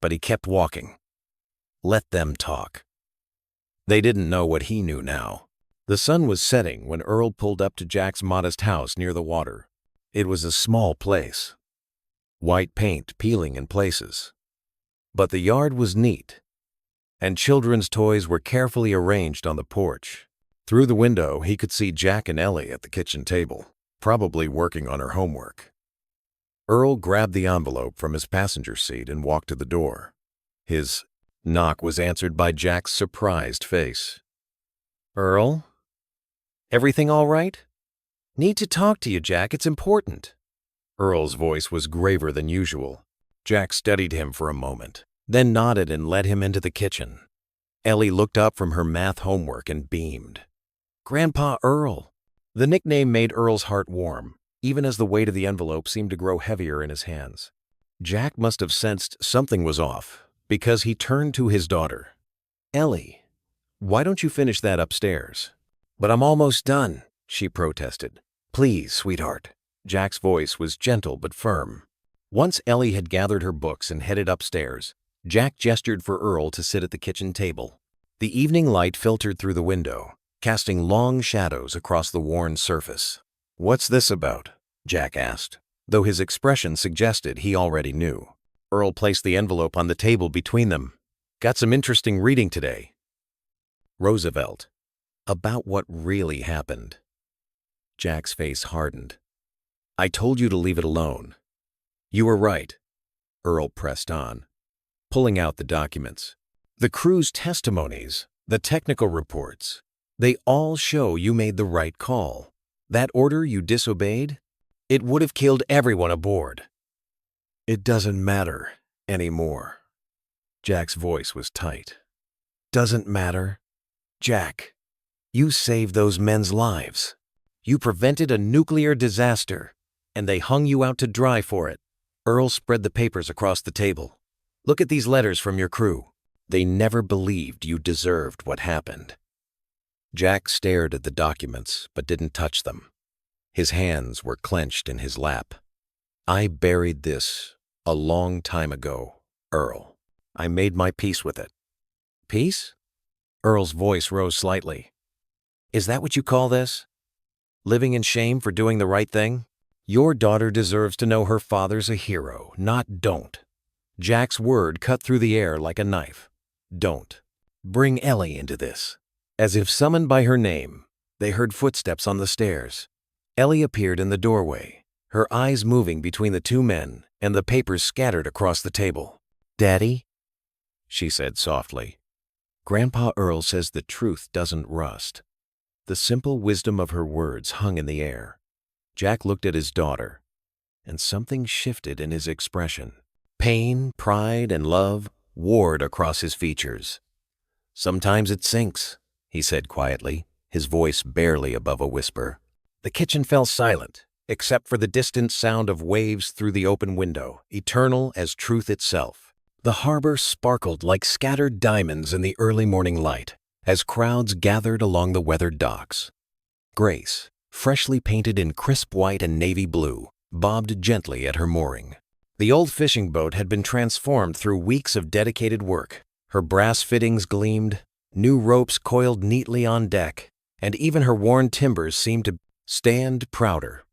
[SPEAKER 1] but he kept walking. Let them talk. They didn't know what he knew now. The sun was setting when Earl pulled up to Jack's modest house near the water. It was a small place, white paint peeling in places. But the yard was neat, and children's toys were carefully arranged on the porch. Through the window, he could see Jack and Ellie at the kitchen table, probably working on her homework. Earl grabbed the envelope from his passenger seat and walked to the door. His knock was answered by Jack's surprised face. "Earl? Everything all right? Need to talk to you, Jack. It's important." Earl's voice was graver than usual. Jack studied him for a moment, then nodded and led him into the kitchen. Ellie looked up from her math homework and beamed. "Grandpa Earl." The nickname made Earl's heart warm, even as the weight of the envelope seemed to grow heavier in his hands. Jack must have sensed something was off, because he turned to his daughter. "Ellie, why don't you finish that upstairs?" "But I'm almost done," she protested. "Please, sweetheart." Jack's voice was gentle but firm. Once Ellie had gathered her books and headed upstairs, Jack gestured for Earl to sit at the kitchen table. The evening light filtered through the window, casting long shadows across the worn surface. "What's this about?" Jack asked, though his expression suggested he already knew. Earl placed the envelope on the table between them. "Got some interesting reading today. Roosevelt. About what really happened." Jack's face hardened. "I told you to leave it alone." "You were right." Earl pressed on, pulling out the documents. "The crew's testimonies, the technical reports, they all show you made the right call. That order you disobeyed, it would have killed everyone aboard." "It doesn't matter anymore." Jack's voice was tight. "Doesn't matter? Jack, you saved those men's lives. You prevented a nuclear disaster, and they hung you out to dry for it." Earl spread the papers across the table. "Look at these letters from your crew. They never believed you deserved what happened." Jack stared at the documents but didn't touch them. His hands were clenched in his lap. "I buried this a long time ago, Earl. I made my peace with it." "Peace?" Earl's voice rose slightly. "Is that what you call this? Living in shame for doing the right thing? Your daughter deserves to know her father's a hero, not don't." Jack's word cut through the air like a knife. "Don't. Bring Ellie into this." As if summoned by her name, they heard footsteps on the stairs. Ellie appeared in the doorway, her eyes moving between the two men and the papers scattered across the table. "Daddy?" she said softly. "Grandpa Earl says the truth doesn't rust." The simple wisdom of her words hung in the air. Jack looked at his daughter, and something shifted in his expression. Pain, pride, and love warred across his features. "Sometimes it sinks," he said quietly, his voice barely above a whisper. The kitchen fell silent, except for the distant sound of waves through the open window, eternal as truth itself. The harbor sparkled like scattered diamonds in the early morning light as crowds gathered along the weathered docks. Grace, freshly painted in crisp white and navy blue, bobbed gently at her mooring. The old fishing boat had been transformed through weeks of dedicated work. Her brass fittings gleamed, new ropes coiled neatly on deck, and even her worn timbers seemed to stand prouder.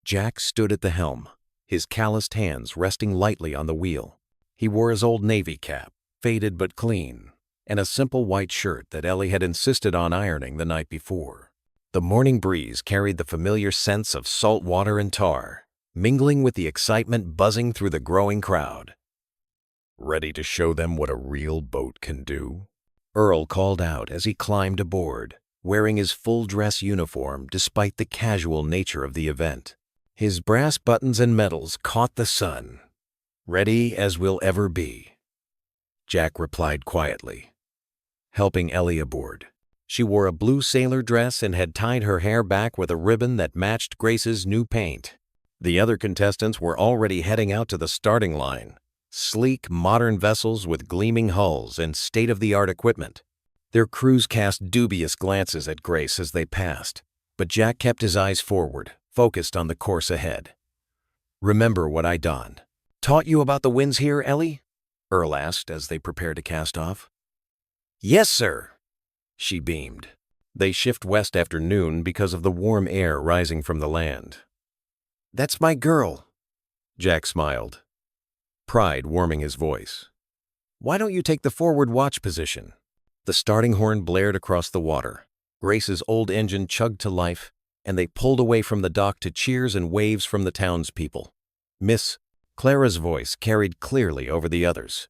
[SPEAKER 1] Jack stood at the helm, his calloused hands resting lightly on the wheel. He wore his old Navy cap, faded but clean, and a simple white shirt that Ellie had insisted on ironing the night before. The morning breeze carried the familiar scents of salt water and tar, mingling with the excitement buzzing through the growing crowd. "Ready to show them what a real boat can do?" Earl called out as he climbed aboard, wearing his full-dress uniform despite the casual nature of the event. His brass buttons and medals caught the sun. "Ready as we'll ever be," Jack replied quietly, helping Ellie aboard. She wore a blue sailor dress and had tied her hair back with a ribbon that matched Grace's new paint. The other contestants were already heading out to the starting line, sleek, modern vessels with gleaming hulls and state-of-the-art equipment. Their crews cast dubious glances at Grace as they passed, but Jack kept his eyes forward, focused on the course ahead. "Remember what I taught you about the winds here, Ellie?" Earl asked as they prepared to cast off. "Yes, sir," she beamed. They shift west after noon because of the warm air rising from the land. "That's my girl," Jack smiled, pride warming his voice. "Why don't you take the forward watch position?" The starting horn blared across the water. Grace's old engine chugged to life, and they pulled away from the dock to cheers and waves from the townspeople. Miss Clara's voice carried clearly over the others.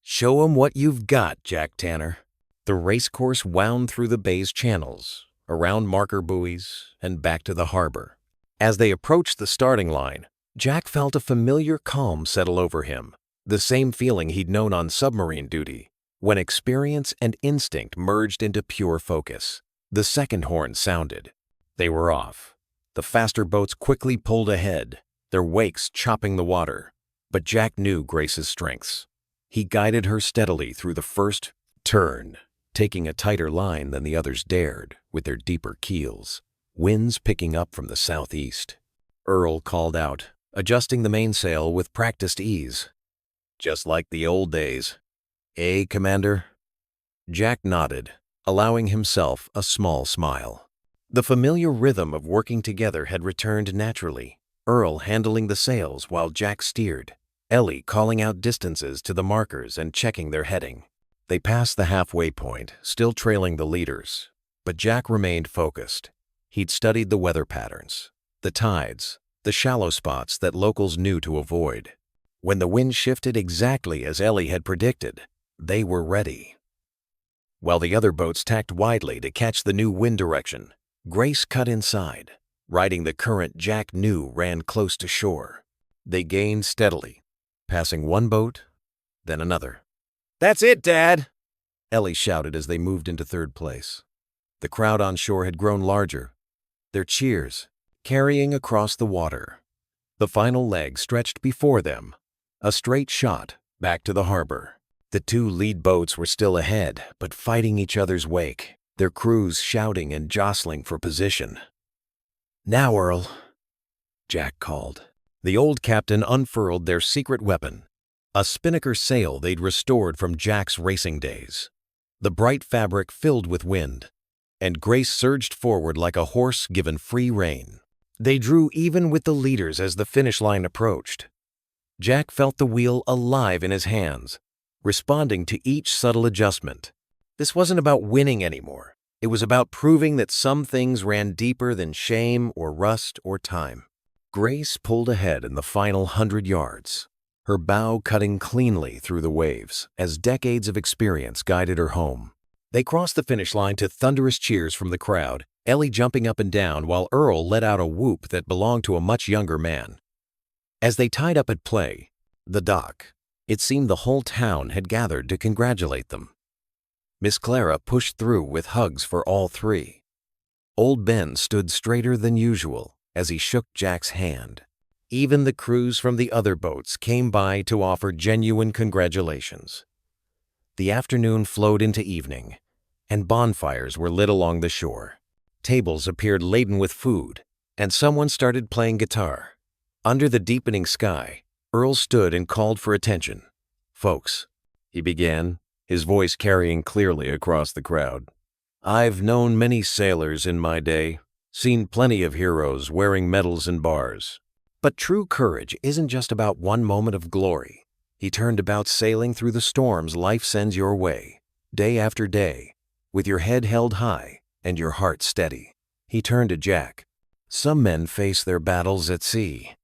[SPEAKER 1] "Show 'em what you've got, Jack Tanner." The racecourse wound through the bay's channels, around marker buoys, and back to the harbor. As they approached the starting line, Jack felt a familiar calm settle over him, the same feeling he'd known on submarine duty, when experience and instinct merged into pure focus. The second horn sounded. They were off. The faster boats quickly pulled ahead, their wakes chopping the water. But Jack knew Grace's strengths. He guided her steadily through the first turn, taking a tighter line than the others dared with their deeper keels, winds picking up from the southeast. Earl called out, adjusting the mainsail with practiced ease. "Just like the old days. Eh, Commander?" Jack nodded, allowing himself a small smile. The familiar rhythm of working together had returned naturally, Earl handling the sails while Jack steered, Ellie calling out distances to the markers and checking their heading. They passed the halfway point, still trailing the leaders, but Jack remained focused. He'd studied the weather patterns, the tides, the shallow spots that locals knew to avoid. When the wind shifted exactly as Ellie had predicted, they were ready. While the other boats tacked widely to catch the new wind direction, Grace cut inside, riding the current Jack knew ran close to shore. They gained steadily, passing one boat, then another. "That's it, Dad!" Ellie shouted as they moved into third place. The crowd on shore had grown larger, their cheers carrying across the water. The final leg stretched before them, a straight shot back to the harbor. The two lead boats were still ahead, but fighting each other's wake, their crews shouting and jostling for position. "Now, Earl," Jack called. The old captain unfurled their secret weapon, a spinnaker sail they'd restored from Jack's racing days. The bright fabric filled with wind, and Grace surged forward like a horse given free rein. They drew even with the leaders as the finish line approached. Jack felt the wheel alive in his hands, responding to each subtle adjustment. This wasn't about winning anymore. It was about proving that some things ran deeper than shame or rust or time. Grace pulled ahead in the final 100 yards, her bow cutting cleanly through the waves as decades of experience guided her home. They crossed the finish line to thunderous cheers from the crowd, Ellie jumping up and down while Earl let out a whoop that belonged to a much younger man. As they tied up at play, the dock, it seemed the whole town had gathered to congratulate them. Miss Clara pushed through with hugs for all three. Old Ben stood straighter than usual as he shook Jack's hand. Even the crews from the other boats came by to offer genuine congratulations. The afternoon flowed into evening, and bonfires were lit along the shore. Tables appeared laden with food, and someone started playing guitar. Under the deepening sky, Earl stood and called for attention. "Folks," he began, his voice carrying clearly across the crowd. "I've known many sailors in my day, seen plenty of heroes wearing medals and bars. But true courage isn't just about one moment of glory. He turned about sailing through the storms life sends your way, day after day, with your head held high and your heart steady." He turned to Jack. "Some men face their battles at sea,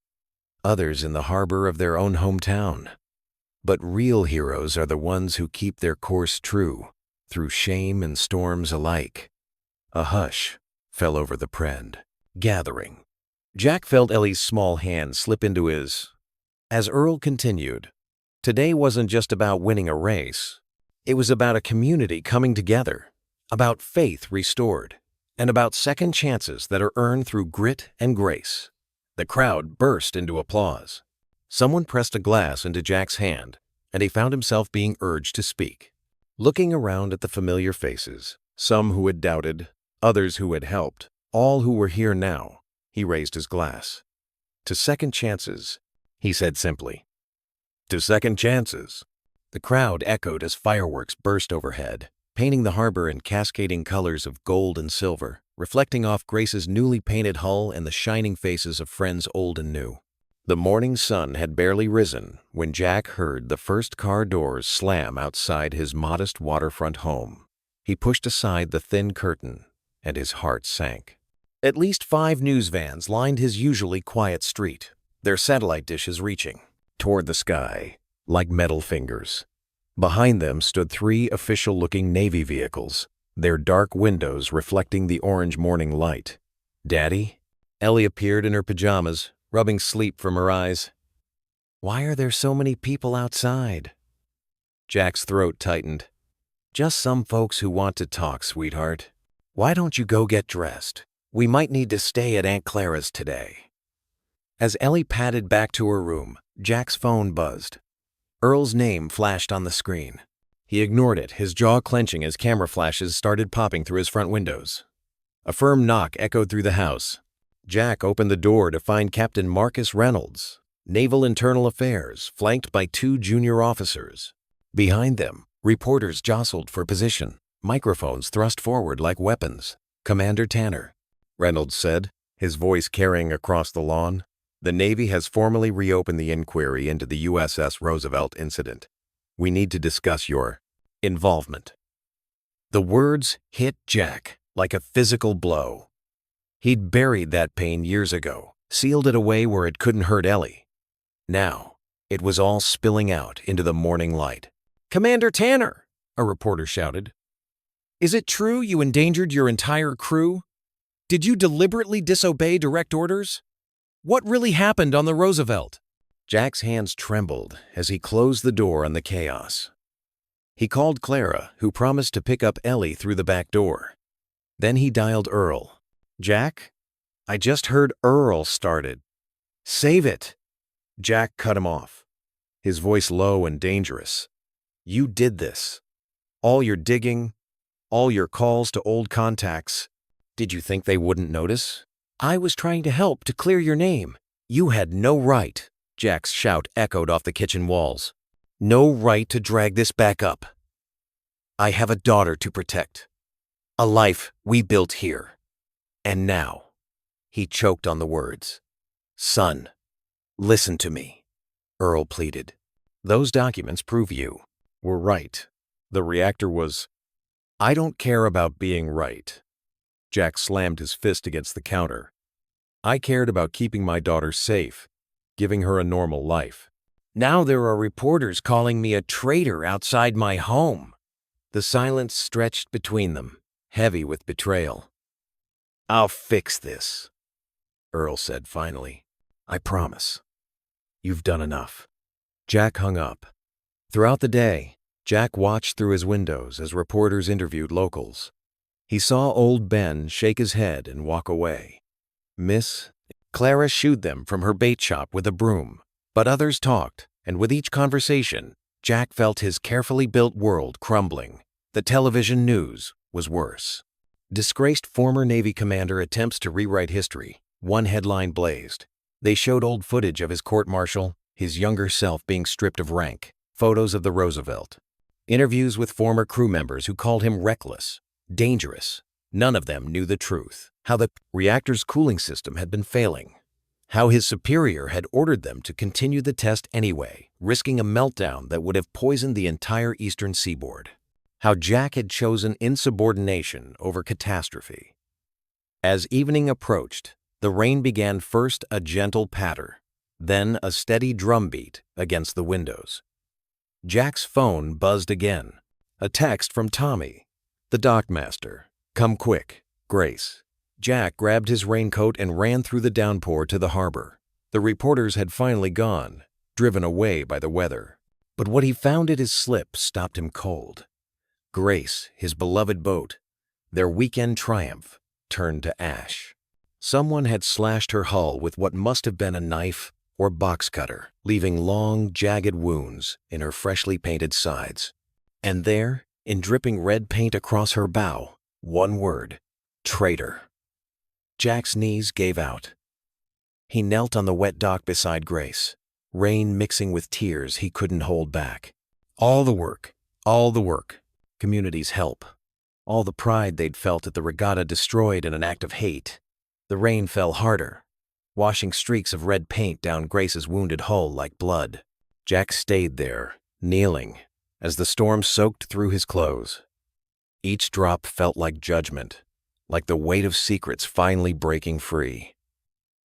[SPEAKER 1] others in the harbor of their own hometown. But real heroes are the ones who keep their course true, through shame and storms alike." A hush fell over the Prend gathering. Jack felt Ellie's small hand slip into his. As Earl continued, today wasn't just about winning a race. It was about a community coming together, about faith restored, and about second chances that are earned through grit and grace. The crowd burst into applause. Someone pressed a glass into Jack's hand, and he found himself being urged to speak. Looking around at the familiar faces, some who had doubted, others who had helped, all who were here now, he raised his glass. "To second chances," he said simply. "To second chances." The crowd echoed as fireworks burst overhead, painting the harbor in cascading colors of gold and silver, reflecting off Grace's newly painted hull and the shining faces of friends old and new. The morning sun had barely risen when Jack heard the first car doors slam outside his modest waterfront home. He pushed aside the thin curtain, and his heart sank. At least 5 news vans lined his usually quiet street, their satellite dishes reaching toward the sky like metal fingers. Behind them stood 3 official-looking Navy vehicles, their dark windows reflecting the orange morning light. "Daddy?" Ellie appeared in her pajamas, rubbing sleep from her eyes. "Why are there so many people outside?" Jack's throat tightened. "Just some folks who want to talk, sweetheart. Why don't you go get dressed? We might need to stay at Aunt Clara's today." As Ellie padded back to her room, Jack's phone buzzed. Earl's name flashed on the screen. He ignored it, his jaw clenching as camera flashes started popping through his front windows. A firm knock echoed through the house. Jack opened the door to find Captain Marcus Reynolds, Naval Internal Affairs, flanked by 2 junior officers. Behind them, reporters jostled for position, microphones thrust forward like weapons. "Commander Tanner," Reynolds said, his voice carrying across the lawn, "the Navy has formally reopened the inquiry into the USS Roosevelt incident. We need to discuss your involvement." The words hit Jack like a physical blow. He'd buried that pain years ago, sealed it away where it couldn't hurt Ellie. Now, it was all spilling out into the morning light. "Commander Tanner," a reporter shouted. "Is it true you endangered your entire crew? Did you deliberately disobey direct orders? What really happened on the Roosevelt?" Jack's hands trembled as he closed the door on the chaos. He called Clara, who promised to pick up Ellie through the back door. Then he dialed Earl. "Jack, I just heard Earl started." "Save it." Jack cut him off, his voice low and dangerous. "You did this. All your digging, all your calls to old contacts. Did you think they wouldn't notice? I was trying to help to clear your name. You had no right." Jack's shout echoed off the kitchen walls. "No right to drag this back up. I have a daughter to protect. A life we built here. And now," he choked on the words. "Son, listen to me," Earl pleaded. "Those documents prove you were right. The reactor was I don't care about being right. Jack slammed his fist against the counter. I cared about keeping my daughter safe, giving her a normal life. Now there are reporters calling me a traitor outside my home. The silence stretched between them, heavy with betrayal. I'll fix this, Earl said finally. I promise. You've done enough. Jack hung up. Throughout the day, Jack watched through his windows as reporters interviewed locals. He saw old Ben shake his head and walk away. Miss Clara shooed them from her bait shop with a broom, but others talked, and with each conversation, Jack felt his carefully built world crumbling. The television news was worse. Disgraced former Navy commander attempts to rewrite history. One headline blazed. They showed old footage of his court-martial, his younger self being stripped of rank, photos of the Roosevelt. Interviews with former crew members who called him reckless, dangerous. None of them knew the truth. How the reactor's cooling system had been failing. How his superior had ordered them to continue the test anyway, risking a meltdown that would have poisoned the entire eastern seaboard. How Jack had chosen insubordination over catastrophe. As evening approached, the rain began first a gentle patter, then a steady drumbeat against the windows. Jack's phone buzzed again. A text from Tommy, the dockmaster. Come quick, Grace. Jack grabbed his raincoat and ran through the downpour to the harbor. The reporters had finally gone, driven away by the weather. But what he found at his slip stopped him cold. Grace, his beloved boat, their weekend triumph, turned to ash. Someone had slashed her hull with what must have been a knife or box cutter, leaving long, jagged wounds in her freshly painted sides. And there, in dripping red paint across her bow, one word: traitor. Jack's knees gave out. He knelt on the wet dock beside Grace, rain mixing with tears he couldn't hold back. All the work, community's help, all the pride they'd felt at the regatta destroyed in an act of hate. The rain fell harder, washing streaks of red paint down Grace's wounded hull like blood. Jack stayed there, kneeling, as the storm soaked through his clothes. Each drop felt like judgment, like the weight of secrets finally breaking free.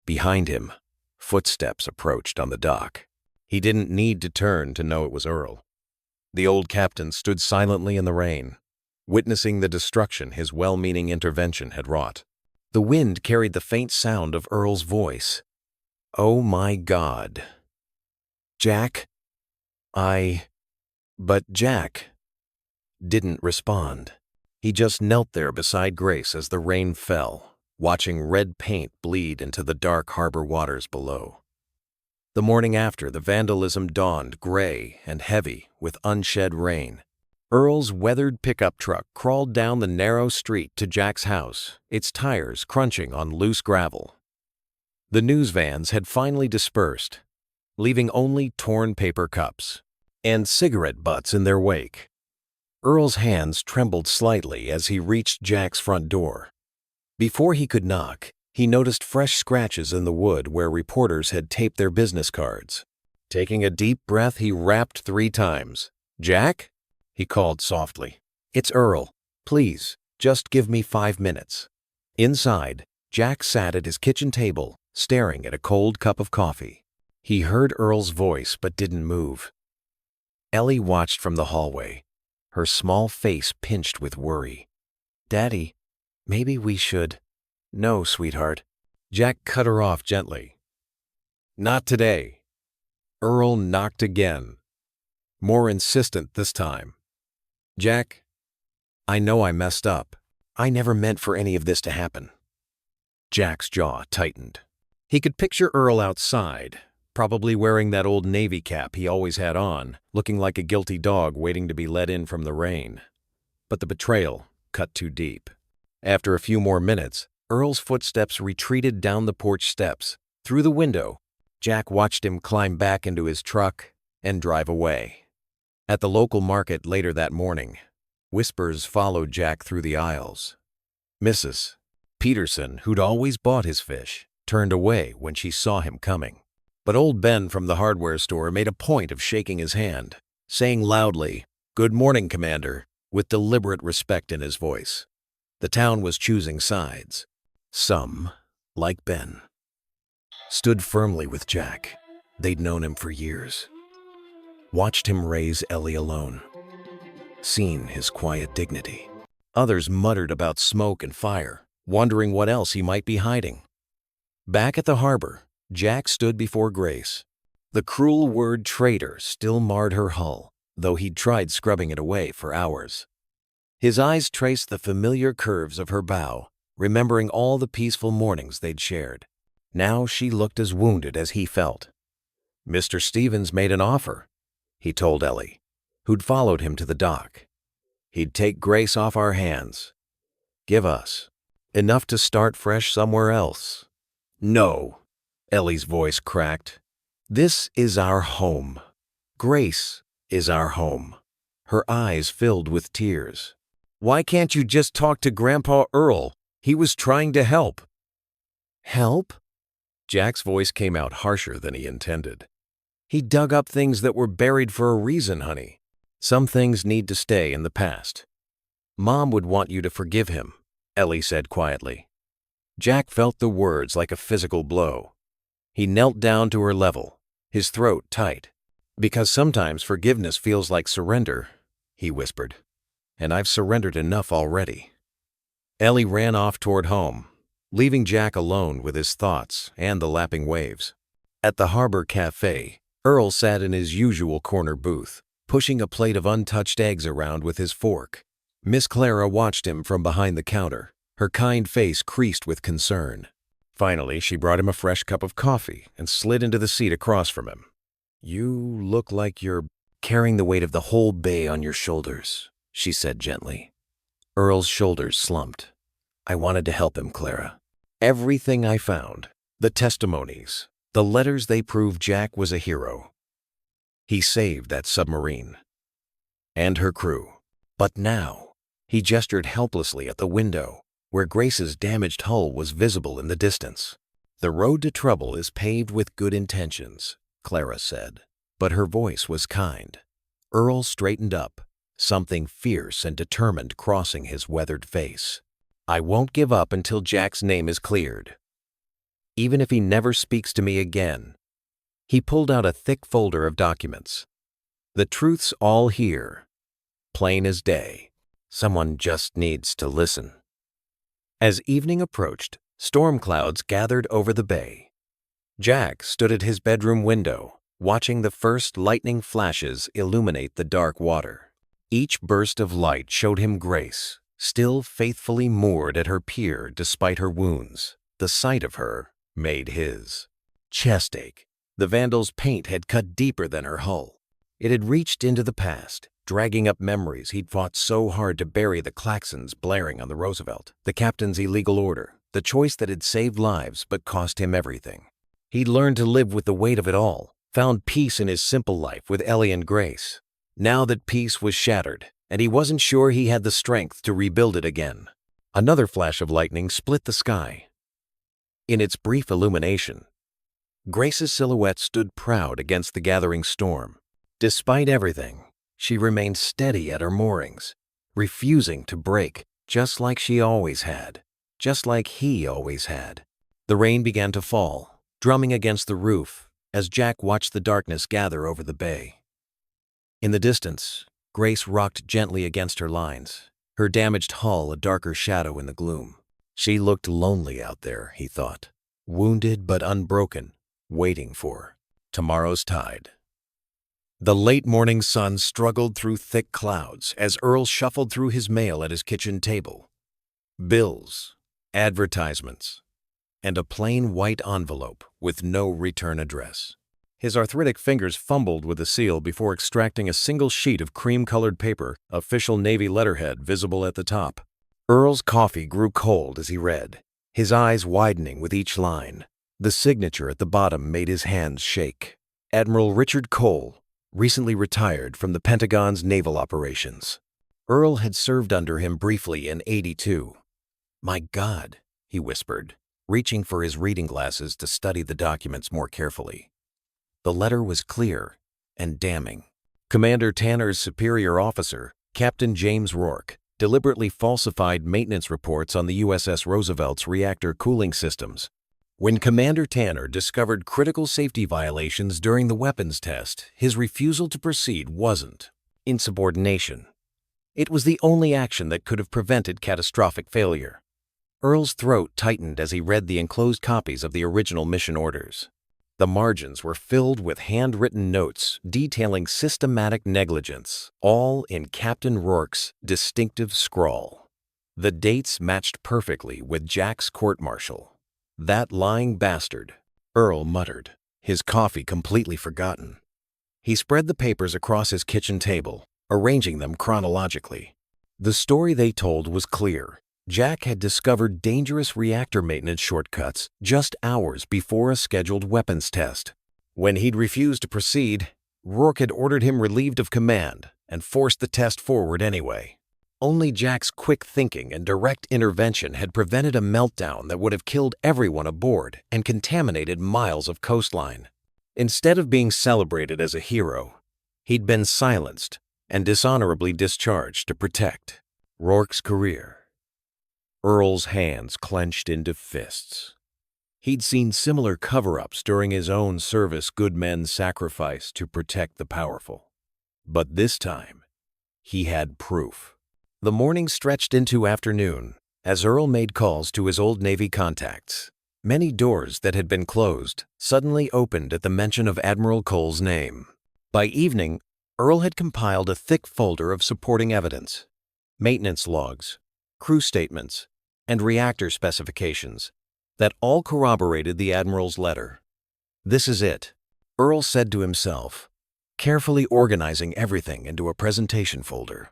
[SPEAKER 1] Behind him, footsteps approached on the dock. He didn't need to turn to know it was Earl. The old captain stood silently in the rain, witnessing the destruction his well-meaning intervention had wrought. The wind carried the faint sound of Earl's voice. Oh my God. Jack? But Jack didn't respond. He just knelt there beside Grace as the rain fell, watching red paint bleed into the dark harbor waters below. The morning after, the vandalism dawned gray and heavy with unshed rain. Earl's weathered pickup truck crawled down the narrow street to Jack's house, its tires crunching on loose gravel. The news vans had finally dispersed, leaving only torn paper cups and cigarette butts in their wake. Earl's hands trembled slightly as he reached Jack's front door. Before he could knock, he noticed fresh scratches in the wood where reporters had taped their business cards. Taking a deep breath, he rapped 3 times. Jack? He called softly. It's Earl. Please, just give me 5 minutes. Inside, Jack sat at his kitchen table, staring at a cold cup of coffee. He heard Earl's voice but didn't move. Ellie watched from the hallway, her small face pinched with worry. Daddy, maybe we should. No, sweetheart. Jack cut her off gently. Not today. Earl knocked again, more insistent this time. Jack, I know I messed up. I never meant for any of this to happen. Jack's jaw tightened. He could picture Earl outside, probably wearing that old Navy cap he always had on, looking like a guilty dog waiting to be let in from the rain. But the betrayal cut too deep. After a few more minutes, Earl's footsteps retreated down the porch steps. Through the window, Jack watched him climb back into his truck and drive away. At the local market later that morning, whispers followed Jack through the aisles. Mrs. Peterson, who'd always bought his fish, turned away when she saw him coming. But old Ben from the hardware store made a point of shaking his hand, saying loudly, "Good morning, Commander. with deliberate respect in his voice. The town was choosing sides. Some, like Ben, stood firmly with Jack. They'd known him for years. Watched him raise Ellie alone. Seen his quiet dignity. Others muttered about smoke and fire, wondering what else he might be hiding. Back at the harbor, Jack stood before Grace. The cruel word traitor still marred her hull, though he'd tried scrubbing it away for hours. His eyes traced the familiar curves of her bow, remembering all the peaceful mornings they'd shared. Now she looked as wounded as he felt. Mr. Stevens made an offer, he told Ellie, who'd followed him to the dock. He'd take Grace off our hands. Give us enough to start fresh somewhere else. No, Ellie's voice cracked. This is our home. Grace is our home. Her eyes filled with tears. Why can't you just talk to Grandpa Earl? He was trying to help. Help? Jack's voice came out harsher than he intended. He dug up things that were buried for a reason, honey. Some things need to stay in the past. Mom would want you to forgive him, Ellie said quietly. Jack felt the words like a physical blow. He knelt down to her level, his throat tight. Because sometimes forgiveness feels like surrender, he whispered. And I've surrendered enough already. Ellie ran off toward home, leaving Jack alone with his thoughts and the lapping waves. At the harbor cafe, Earl sat in his usual corner booth, pushing a plate of untouched eggs around with his fork. Miss Clara watched him from behind the counter, her kind face creased with concern. Finally, she brought him a fresh cup of coffee and slid into the seat across from him. You look like you're carrying the weight of the whole bay on your shoulders, she said gently. Earl's shoulders slumped. I wanted to help him, Clara. Everything I found, the testimonies, the letters, they proved Jack was a hero. He saved that submarine and her crew. But now, he gestured helplessly at the window, where Grace's damaged hull was visible in the distance. The road to trouble is paved with good intentions, Clara said, but her voice was kind. Earl straightened up, something fierce and determined crossing his weathered face. I won't give up until Jack's name is cleared. Even if he never speaks to me again. He pulled out a thick folder of documents. The truth's all here, plain as day. Someone just needs to listen. As evening approached, storm clouds gathered over the bay. Jack stood at his bedroom window, watching the first lightning flashes illuminate the dark water. Each burst of light showed him Grace, still faithfully moored at her pier despite her wounds. The sight of her made his chest ache. The Vandal's paint had cut deeper than her hull. It had reached into the past, dragging up memories he'd fought so hard to bury, the klaxons blaring on the Roosevelt, the captain's illegal order, the choice that had saved lives but cost him everything. He'd learned to live with the weight of it all, found peace in his simple life with Ellie and Grace. Now that peace was shattered, and he wasn't sure he had the strength to rebuild it again. Another flash of lightning split the sky. In its brief illumination, Grace's silhouette stood proud against the gathering storm. Despite everything, she remained steady at her moorings, refusing to break, just like she always had, just like he always had. The rain began to fall, drumming against the roof as Jack watched the darkness gather over the bay. In the distance, Grace rocked gently against her lines, her damaged hull a darker shadow in the gloom. She looked lonely out there, he thought, wounded but unbroken, waiting for tomorrow's tide. The late morning sun struggled through thick clouds as Earl shuffled through his mail at his kitchen table. Bills, advertisements, and a plain white envelope with no return address. His arthritic fingers fumbled with the seal before extracting a single sheet of cream-colored paper, official Navy letterhead visible at the top. Earl's coffee grew cold as he read, his eyes widening with each line. The signature at the bottom made his hands shake. Admiral Richard Cole, recently retired from the Pentagon's naval operations. Earl had served under him briefly in '82. My God, he whispered, reaching for his reading glasses to study the documents more carefully. The letter was clear and damning. Commander Tanner's superior officer, Captain James Rourke deliberately falsified maintenance reports on the USS Roosevelt's reactor cooling systems. When Commander Tanner discovered critical safety violations during the weapons test, his refusal to proceed wasn't insubordination. It was the only action that could have prevented catastrophic failure. Earl's throat tightened as he read the enclosed copies of the original mission orders. The margins were filled with handwritten notes detailing systematic negligence, all in Captain Rourke's distinctive scrawl. The dates matched perfectly with Jack's court-martial. "That lying bastard," Earl muttered, his coffee completely forgotten. He spread the papers across his kitchen table, arranging them chronologically. The story they told was clear. Jack had discovered dangerous reactor maintenance shortcuts just hours before a scheduled weapons test. When he'd refused to proceed, Rourke had ordered him relieved of command and forced the test forward anyway. Only Jack's quick thinking and direct intervention had prevented a meltdown that would have killed everyone aboard and contaminated miles of coastline. Instead of being celebrated as a hero, he'd been silenced and dishonorably discharged to protect Rourke's career. Earl's hands clenched into fists. He'd seen similar cover-ups during his own service good men sacrifice to protect the powerful. But this time, he had proof. The morning stretched into afternoon as Earl made calls to his old Navy contacts. Many doors that had been closed suddenly opened at the mention of Admiral Cole's name. By evening, Earl had compiled a thick folder of supporting evidence: maintenance logs, crew statements, and reactor specifications that all corroborated the Admiral's letter. "This is it," Earl said to himself, carefully organizing everything into a presentation folder.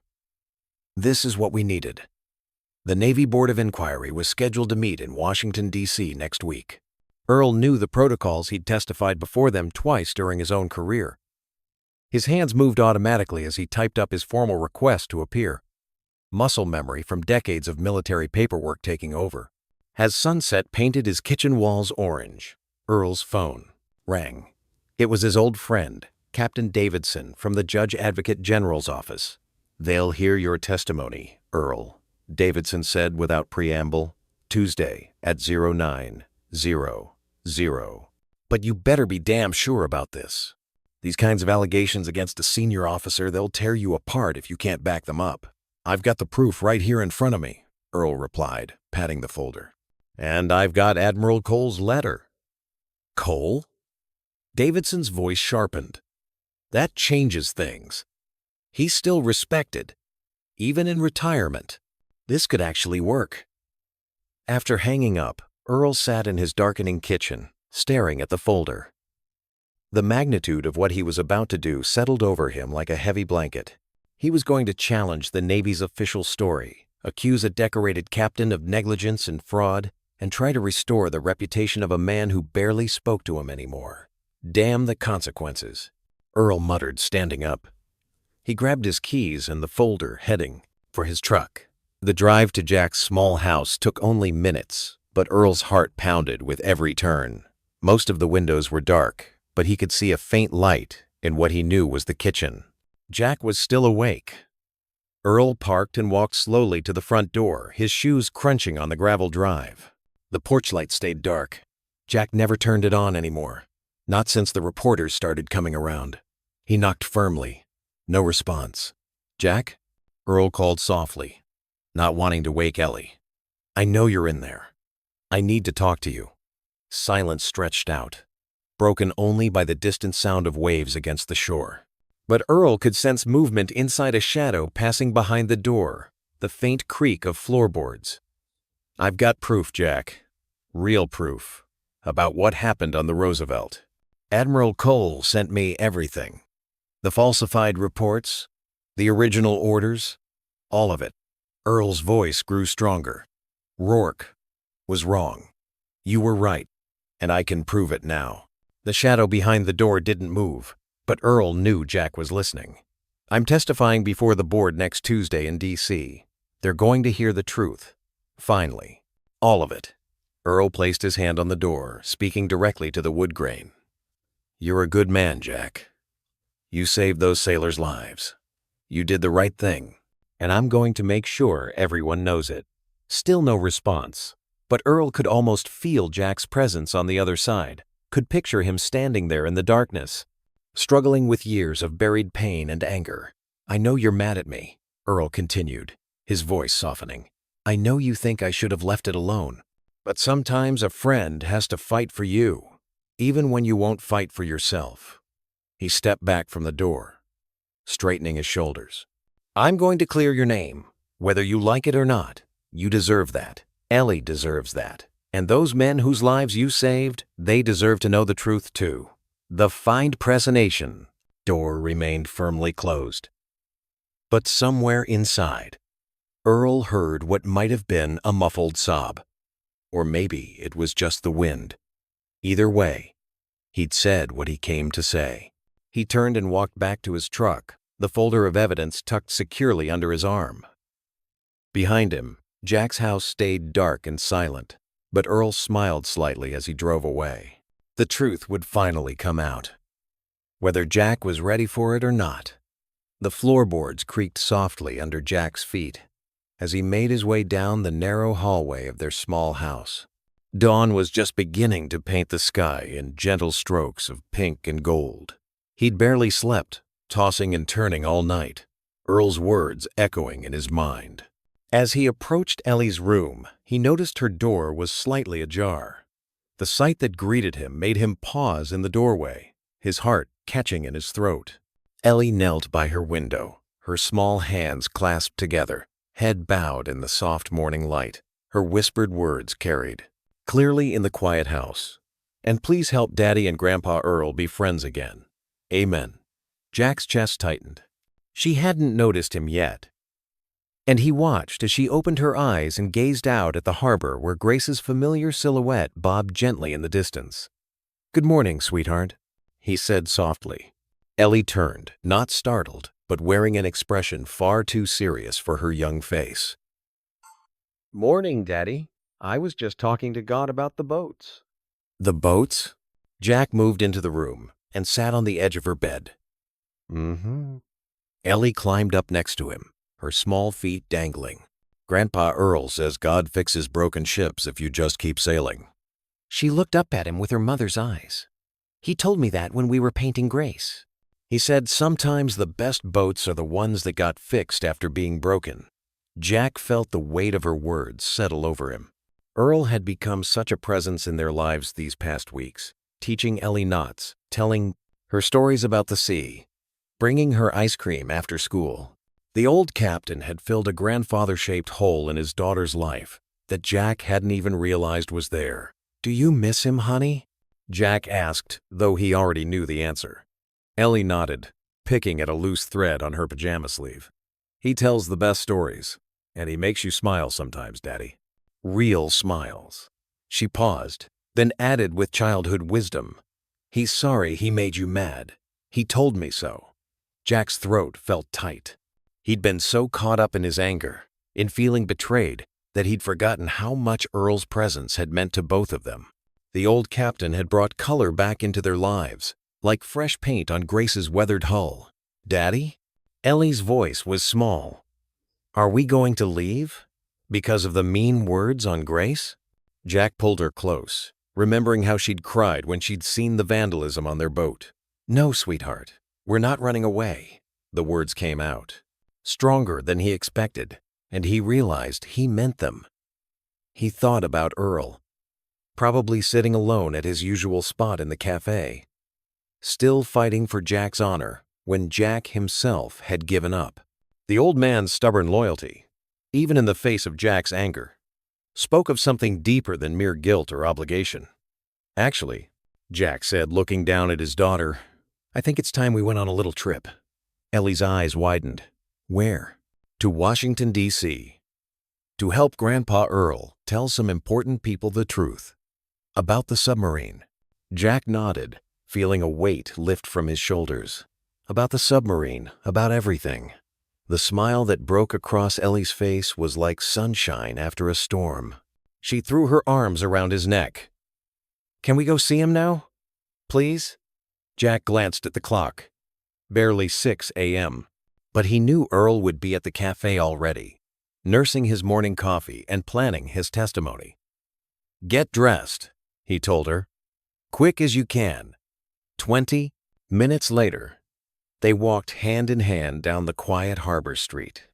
[SPEAKER 1] "This is what we needed." The Navy Board of Inquiry was scheduled to meet in Washington, D.C. next week. Earl knew the protocols he'd testified before them twice during his own career. His hands moved automatically as he typed up his formal request to appear. Muscle memory from decades of military paperwork taking over. As sunset painted his kitchen walls orange, Earl's phone rang. It was his old friend, Captain Davidson from the Judge Advocate General's office. "They'll hear your testimony, Earl," Davidson said without preamble. "Tuesday at 09:00. But you better be damn sure about this. These kinds of allegations against a senior officer, they'll tear you apart if you can't back them up." "I've got the proof right here in front of me," Earl replied, patting the folder. "And I've got Admiral Cole's letter." "Cole?" Davidson's voice sharpened. "That changes things. He's still respected, even in retirement. This could actually work." After hanging up, Earl sat in his darkening kitchen, staring at the folder. The magnitude of what he was about to do settled over him like a heavy blanket. He was going to challenge the Navy's official story, accuse a decorated captain of negligence and fraud, and try to restore the reputation of a man who barely spoke to him anymore. Damn the consequences, Earl muttered, standing up. He grabbed his keys and the folder, heading for his truck. The drive to Jack's small house took only minutes, but Earl's heart pounded with every turn. Most of the windows were dark, but he could see a faint light in what he knew was the kitchen. Jack was still awake. Earl parked and walked slowly to the front door, his shoes crunching on the gravel drive. The porch light stayed dark. Jack never turned it on anymore, not since the reporters started coming around. He knocked firmly. No response. "Jack?" Earl called softly, not wanting to wake Ellie. "I know you're in there. I need to talk to you." Silence stretched out, broken only by the distant sound of waves against the shore. But Earl could sense movement inside a shadow passing behind the door, the faint creak of floorboards. "I've got proof, Jack. Real proof. About what happened on the Roosevelt. Admiral Cole sent me everything. The falsified reports, the original orders, all of it." Earl's voice grew stronger. "Rourke was wrong. You were right, and I can prove it now." The shadow behind the door didn't move, but Earl knew Jack was listening. "I'm testifying before the board next Tuesday in D.C. They're going to hear the truth. Finally. All of it." Earl placed his hand on the door, speaking directly to the wood grain. "You're a good man, Jack. You saved those sailors' lives. You did the right thing. and I'm going to make sure everyone knows it." Still no response, but Earl could almost feel Jack's presence on the other side, could picture him standing there in the darkness, struggling with years of buried pain and anger. "I know you're mad at me," Earl continued, his voice softening. "I know you think I should have left it alone. But sometimes a friend has to fight for you, even when you won't fight for yourself." He stepped back from the door, straightening his shoulders. "I'm going to clear your name. Whether you like it or not, you deserve that. Ellie deserves that. And those men whose lives you saved, they deserve to know the truth too. The Find Presentation." Door remained firmly closed. But somewhere inside, Earl heard what might have been a muffled sob. Or maybe it was just the wind. Either way, he'd said what he came to say. He turned and walked back to his truck, the folder of evidence tucked securely under his arm. Behind him, Jack's house stayed dark and silent, but Earl smiled slightly as he drove away. The truth would finally come out, whether Jack was ready for it or not. The floorboards creaked softly under Jack's feet as he made his way down the narrow hallway of their small house. Dawn was just beginning to paint the sky in gentle strokes of pink and gold. He'd barely slept, tossing and turning all night, Earl's words echoing in his mind. As he approached Ellie's room, he noticed her door was slightly ajar. The sight that greeted him made him pause in the doorway, his heart catching in his throat. Ellie knelt by her window, her small hands clasped together, head bowed in the soft morning light. Her whispered words carried clearly in the quiet house. "And please help Daddy and Grandpa Earl be friends again. Amen." Jack's chest tightened. She hadn't noticed him yet, and he watched as she opened her eyes and gazed out at the harbor where Grace's familiar silhouette bobbed gently in the distance. "Good morning, sweetheart," he said softly. Ellie turned, not startled, but wearing an expression far too serious for her young face. "Morning, Daddy. I was just talking to God about the boats." "The boats?" Jack moved into the room and sat on the edge of her bed. "Mm-hmm." Ellie climbed up next to him, her small feet dangling. "Grandpa Earl says God fixes broken ships if you just keep sailing." She looked up at him with her mother's eyes. "He told me that when we were painting Grace." He said sometimes the best boats are the ones that got fixed after being broken. Jack felt the weight of her words settle over him. Earl had become such a presence in their lives these past weeks, teaching Ellie knots, telling her stories about the sea, bringing her ice cream after school. The old captain had filled a grandfather-shaped hole in his daughter's life that Jack hadn't even realized was there. "Do you miss him, honey?" Jack asked, though he already knew the answer. Ellie nodded, picking at a loose thread on her pajama sleeve. "He tells the best stories, and he makes you smile sometimes, Daddy. Real smiles." She paused, then added with childhood wisdom, "He's sorry he made you mad. He told me so." Jack's throat felt tight. He'd been so caught up in his anger, in feeling betrayed, that he'd forgotten how much Earl's presence had meant to both of them. The old captain had brought color back into their lives, like fresh paint on Grace's weathered hull. "Daddy?" Ellie's voice was small. "Are we going to leave? Because of the mean words on Grace?" Jack pulled her close, remembering how she'd cried when she'd seen the vandalism on their boat. "No, sweetheart, we're not running away." The words came out, stronger than he expected, and he realized he meant them. He thought about Earl, probably sitting alone at his usual spot in the cafe, still fighting for Jack's honor when Jack himself had given up. The old man's stubborn loyalty, even in the face of Jack's anger, spoke of something deeper than mere guilt or obligation. "Actually," Jack said, looking down at his daughter, "I think it's time we went on a little trip." Ellie's eyes widened. "Where?" "To Washington, D.C. To help Grandpa Earl tell some important people the truth about the submarine." Jack nodded, feeling a weight lift from his shoulders. About the submarine, about everything. The smile that broke across Ellie's face was like sunshine after a storm. She threw her arms around his neck. "Can we go see him now? Please?" Jack glanced at the clock. Barely 6 a.m. But he knew Earl would be at the cafe already, nursing his morning coffee and planning his testimony. "Get dressed," he told her. "Quick as you can." 20 minutes later, they walked hand in hand down the quiet harbor street.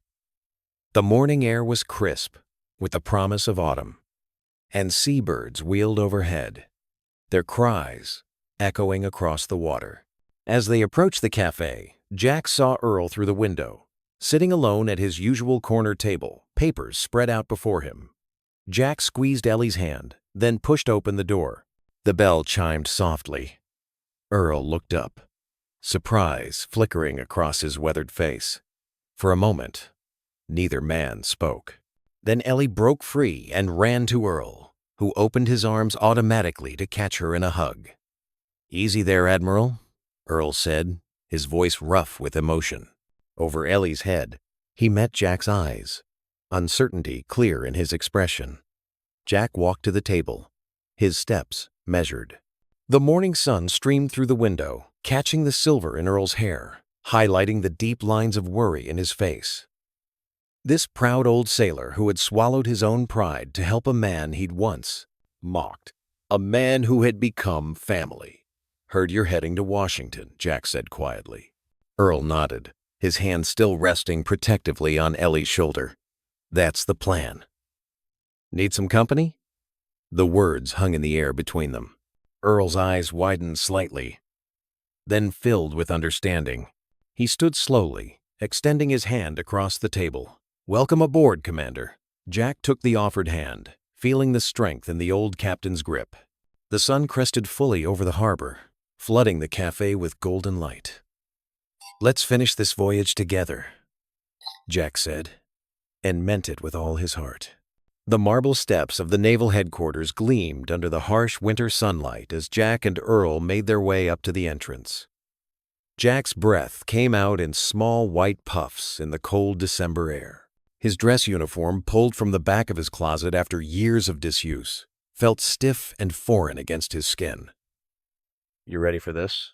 [SPEAKER 1] The morning air was crisp, with the promise of autumn, and seabirds wheeled overhead, their cries echoing across the water. As they approached the cafe, Jack saw Earl through the window, sitting alone at his usual corner table, papers spread out before him. Jack squeezed Ellie's hand, then pushed open the door. The bell chimed softly. Earl looked up, surprise flickering across his weathered face. For a moment, neither man spoke. Then Ellie broke free and ran to Earl, who opened his arms automatically to catch her in a hug. "Easy there, Admiral," Earl said, his voice rough with emotion. Over Ellie's head, he met Jack's eyes, uncertainty clear in his expression. Jack walked to the table, his steps measured. The morning sun streamed through the window, catching the silver in Earl's hair, highlighting the deep lines of worry in his face. This proud old sailor who had swallowed his own pride to help a man he'd once mocked. A man who had become family. "Heard you're heading to Washington," Jack said quietly. Earl nodded, his hand still resting protectively on Ellie's shoulder. "That's the plan." "Need some company?" The words hung in the air between them. Earl's eyes widened slightly, then filled with understanding. He stood slowly, extending his hand across the table. "Welcome aboard, Commander." Jack took the offered hand, feeling the strength in the old captain's grip. The sun crested fully over the harbor, flooding the cafe with golden light. "Let's finish this voyage together," Jack said, and meant it with all his heart. The marble steps of the naval headquarters gleamed under the harsh winter sunlight as Jack and Earl made their way up to the entrance. Jack's breath came out in small white puffs in the cold December air. His dress uniform, pulled from the back of his closet after years of disuse, felt stiff and foreign against his skin. "You ready for this?"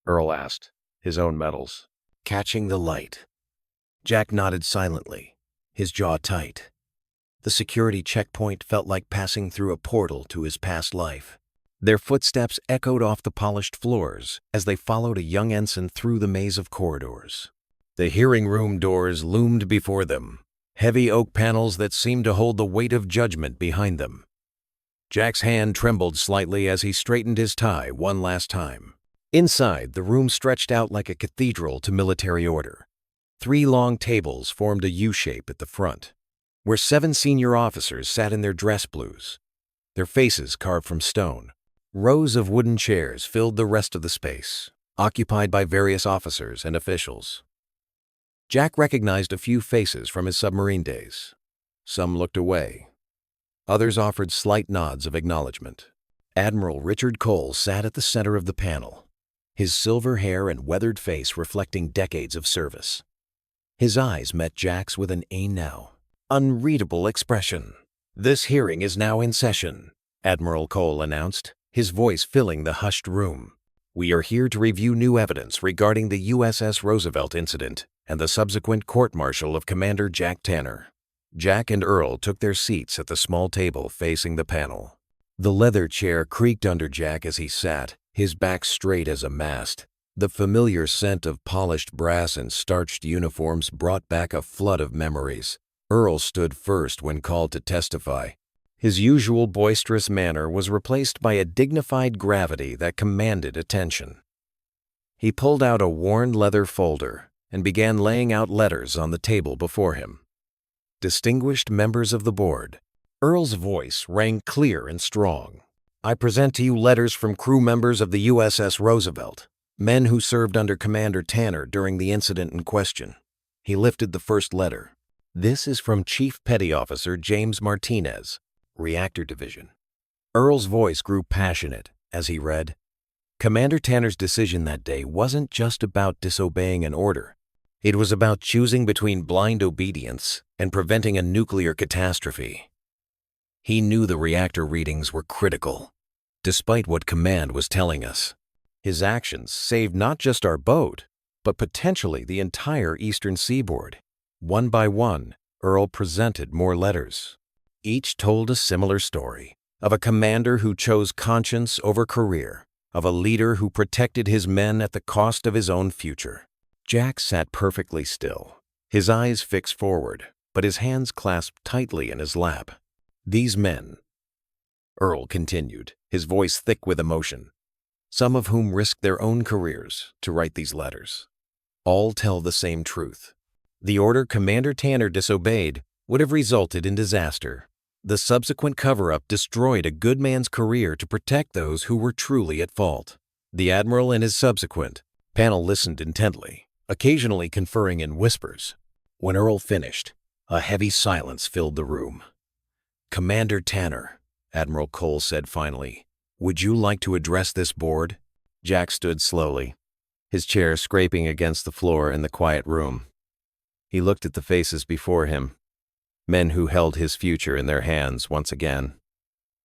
[SPEAKER 1] Earl asked, his own metals catching the light. Jack nodded silently, his jaw tight. The security checkpoint felt like passing through a portal to his past life. Their footsteps echoed off the polished floors as they followed a young ensign through the maze of corridors. The hearing room doors loomed before them, heavy oak panels that seemed to hold the weight of judgment behind them. Jack's hand trembled slightly as he straightened his tie one last time. Inside, the room stretched out like a cathedral to military order. 3 long tables formed a U-shape at the front, where 7 senior officers sat in their dress blues, their faces carved from stone. Rows of wooden chairs filled the rest of the space, occupied by various officers and officials. Jack recognized a few faces from his submarine days. Some looked away. Others offered slight nods of acknowledgement. Admiral Richard Cole sat at the center of the panel, his silver hair and weathered face reflecting decades of service. His eyes met Jack's with an now unreadable expression. "This hearing is now in session," Admiral Cole announced, his voice filling the hushed room. "We are here to review new evidence regarding the USS Roosevelt incident and the subsequent court-martial of Commander Jack Tanner." Jack and Earl took their seats at the small table facing the panel. The leather chair creaked under Jack as he sat, his back straight as a mast. The familiar scent of polished brass and starched uniforms brought back a flood of memories. Earl stood first when called to testify. His usual boisterous manner was replaced by a dignified gravity that commanded attention. He pulled out a worn leather folder and began laying out letters on the table before him. "Distinguished members of the board," Earl's voice rang clear and strong. "I present to you letters from crew members of the USS Roosevelt, men who served under Commander Tanner during the incident in question." He lifted the first letter. "This is from Chief Petty Officer James Martinez, Reactor Division." Earl's voice grew passionate as he read. Commander Tanner's decision that day wasn't just about disobeying an order. It was about choosing between blind obedience and preventing a nuclear catastrophe. He knew the reactor readings were critical, despite what command was telling us. His actions saved not just our boat, but potentially the entire eastern seaboard. One by one, Earl presented more letters. Each told a similar story of a commander who chose conscience over career, of a leader who protected his men at the cost of his own future. Jack sat perfectly still, his eyes fixed forward, but his hands clasped tightly in his lap. These men, Earl continued, his voice thick with emotion, some of whom risked their own careers to write these letters, all tell the same truth. The order Commander Tanner disobeyed would have resulted in disaster. The subsequent cover-up destroyed a good man's career to protect those who were truly at fault. The Admiral and his subsequent panel listened intently, occasionally conferring in whispers. When Earl finished, a heavy silence filled the room. "Commander Tanner," Admiral Cole said finally, "would you like to address this board?" Jack stood slowly, his chair scraping against the floor in the quiet room. He looked at the faces before him, men who held his future in their hands once again.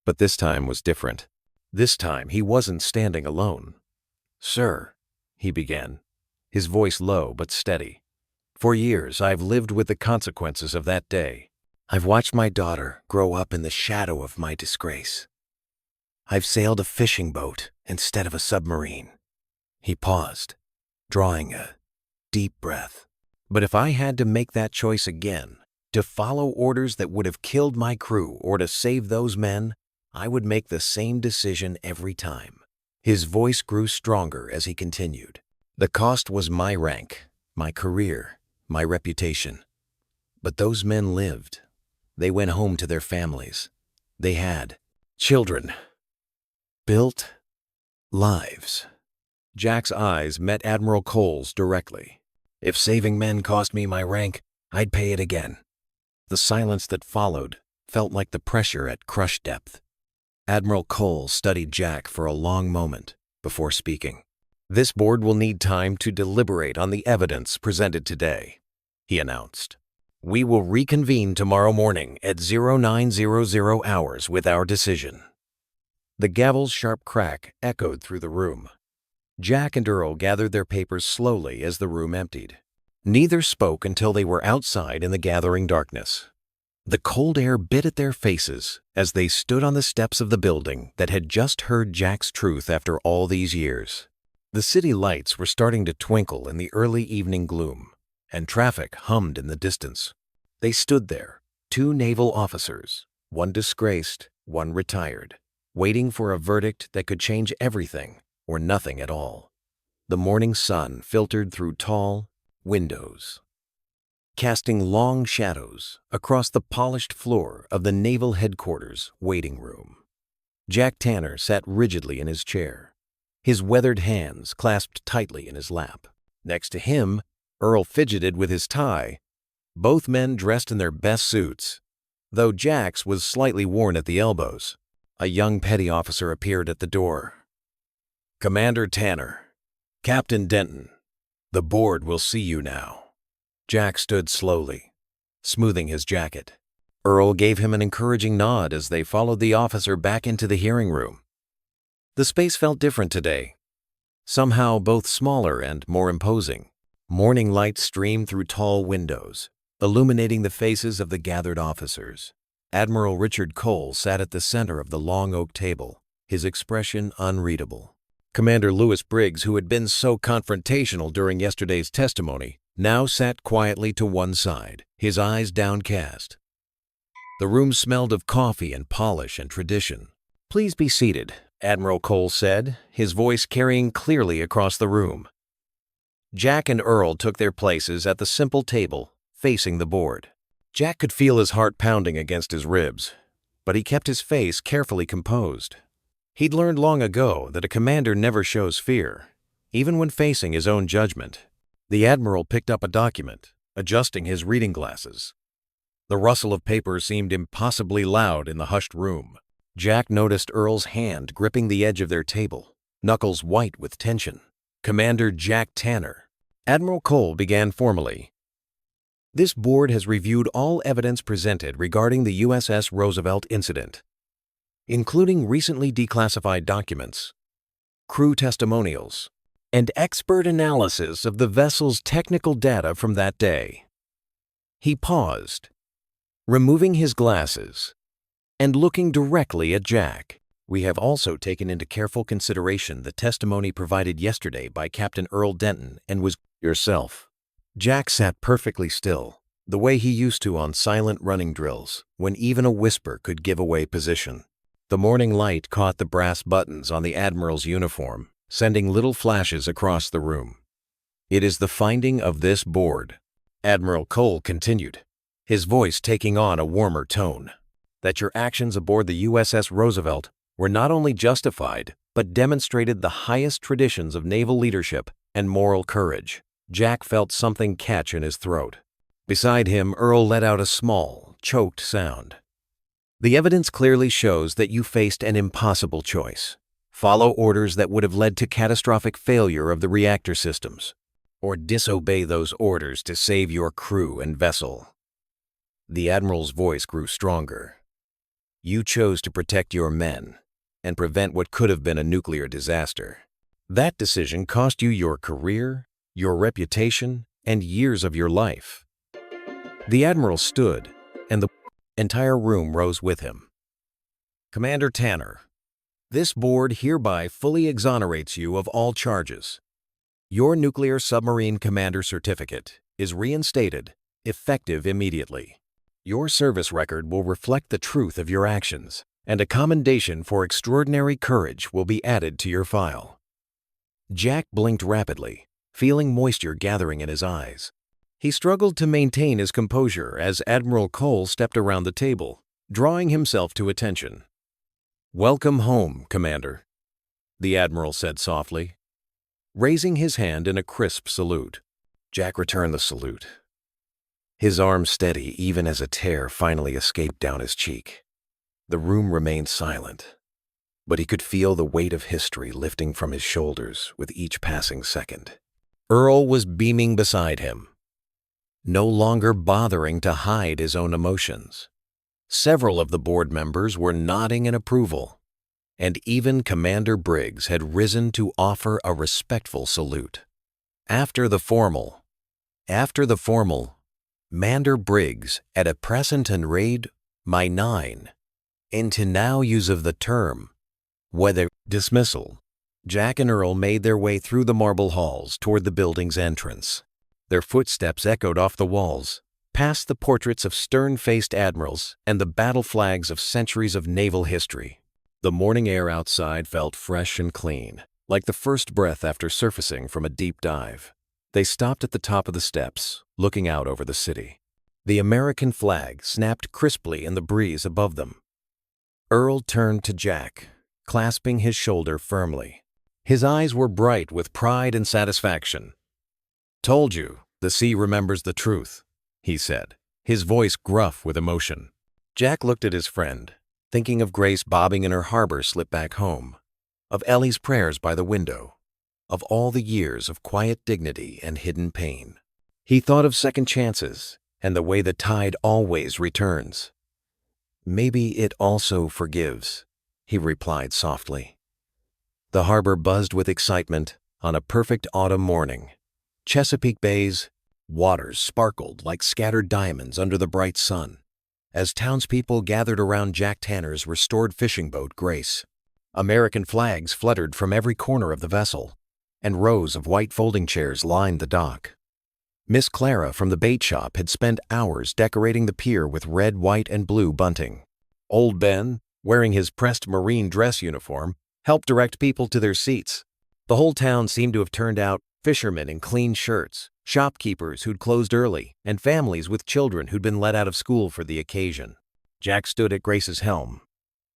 [SPEAKER 1] But this time was different. This time he wasn't standing alone. "Sir," he began, his voice low but steady, "for years I've lived with the consequences of that day. I've watched my daughter grow up in the shadow of my disgrace. I've sailed a fishing boat instead of a submarine." He paused, drawing a deep breath. "But if I had to make that choice again, to follow orders that would have killed my crew or to save those men, I would make the same decision every time." His voice grew stronger as he continued. "The cost was my rank, my career, my reputation. But those men lived. They went home to their families. They had children. Built lives." Jack's eyes met Admiral Cole's directly. "If saving men cost me my rank, I'd pay it again." The silence that followed felt like the pressure at crushed depth. Admiral Cole studied Jack for a long moment before speaking. "This board will need time to deliberate on the evidence presented today," he announced. "We will reconvene tomorrow morning at 0900 hours with our decision." The gavel's sharp crack echoed through the room. Jack and Earl gathered their papers slowly as the room emptied. Neither spoke until they were outside in the gathering darkness. The cold air bit at their faces as they stood on the steps of the building that had just heard Jack's truth after all these years. The city lights were starting to twinkle in the early evening gloom, and traffic hummed in the distance. They stood there, two naval officers, one disgraced, one retired, waiting for a verdict that could change everything or nothing at all. The morning sun filtered through tall windows, casting long shadows across the polished floor of the Naval Headquarters waiting room. Jack Tanner sat rigidly in his chair, his weathered hands clasped tightly in his lap. Next to him, Earl fidgeted with his tie, both men dressed in their best suits, though Jack's was slightly worn at the elbows. A young petty officer appeared at the door. "Commander Tanner, Captain Denton, the board will see you now." Jack stood slowly, smoothing his jacket. Earl gave him an encouraging nod as they followed the officer back into the hearing room. The space felt different today, somehow both smaller and more imposing. Morning light streamed through tall windows, illuminating the faces of the gathered officers. Admiral Richard Cole sat at the center of the long oak table, his expression unreadable. Commander Lewis Briggs, who had been so confrontational during yesterday's testimony, now sat quietly to one side, his eyes downcast. The room smelled of coffee and polish and tradition. "Please be seated," Admiral Cole said, his voice carrying clearly across the room. Jack and Earl took their places at the simple table, facing the board. Jack could feel his heart pounding against his ribs, but he kept his face carefully composed. He'd learned long ago that a commander never shows fear, even when facing his own judgment. The Admiral picked up a document, adjusting his reading glasses. The rustle of paper seemed impossibly loud in the hushed room. Jack noticed Earl's hand gripping the edge of their table, knuckles white with tension. "Commander Jack Tanner," Admiral Cole began formally. "This board has reviewed all evidence presented regarding the USS Roosevelt incident, including recently declassified documents, crew testimonials, and expert analysis of the vessel's technical data from that day. He paused, removing his glasses and looking directly at Jack. We have also taken into careful consideration the testimony provided yesterday by Captain Earl Denton and was yourself. Jack sat perfectly still, the way he used to on silent running drills, when even a whisper could give away position. The morning light caught the brass buttons on the Admiral's uniform, sending little flashes across the room. It is the finding of this board, Admiral Cole continued, his voice taking on a warmer tone, that your actions aboard the USS Roosevelt were not only justified, but demonstrated the highest traditions of naval leadership and moral courage. Jack felt something catch in his throat. Beside him, Earl let out a small, choked sound. The evidence clearly shows that you faced an impossible choice. Follow orders that would have led to catastrophic failure of the reactor systems, or disobey those orders to save your crew and vessel. The Admiral's voice grew stronger. You chose to protect your men and prevent what could have been a nuclear disaster. That decision cost you your career, your reputation, and years of your life. The Admiral stood, and the entire room rose with him. Commander Tanner, this board hereby fully exonerates you of all charges. Your nuclear submarine commander certificate is reinstated, effective immediately. Your service record will reflect the truth of your actions, and a commendation for extraordinary courage will be added to your file. Jack blinked rapidly, feeling moisture gathering in his eyes. He struggled to maintain his composure as Admiral Cole stepped around the table, drawing himself to attention. "Welcome home, Commander," the Admiral said softly, raising his hand in a crisp salute. Jack returned the salute, his arm steady even as a tear finally escaped down his cheek. The room remained silent, but he could feel the weight of history lifting from his shoulders with each passing second. Earl was beaming beside him, no longer bothering to hide his own emotions. Several of the board members were nodding in approval, and even Commander Briggs had risen to offer a respectful salute. After the formal, Commander Briggs at a present and raid my 9, into now use of the term, whether dismissal. Jack and Earl made their way through the marble halls toward the building's entrance. Their footsteps echoed off the walls, past the portraits of stern-faced admirals and the battle flags of centuries of naval history. The morning air outside felt fresh and clean, like the first breath after surfacing from a deep dive. They stopped at the top of the steps, looking out over the city. The American flag snapped crisply in the breeze above them. Earl turned to Jack, clasping his shoulder firmly. His eyes were bright with pride and satisfaction. "Told you, the sea remembers the truth," he said, his voice gruff with emotion. Jack looked at his friend, thinking of Grace bobbing in her harbor slip back home, of Ellie's prayers by the window, of all the years of quiet dignity and hidden pain. He thought of second chances and the way the tide always returns. "Maybe it also forgives," he replied softly. The harbor buzzed with excitement on a perfect autumn morning. Chesapeake Bay's waters sparkled like scattered diamonds under the bright sun, as townspeople gathered around Jack Tanner's restored fishing boat, Grace. American flags fluttered from every corner of the vessel, and rows of white folding chairs lined the dock. Miss Clara from the bait shop had spent hours decorating the pier with red, white, and blue bunting. Old Ben, wearing his pressed marine dress uniform, helped direct people to their seats. The whole town seemed to have turned out fishermen in clean shirts, shopkeepers who'd closed early, and families with children who'd been let out of school for the occasion. Jack stood at Grace's helm,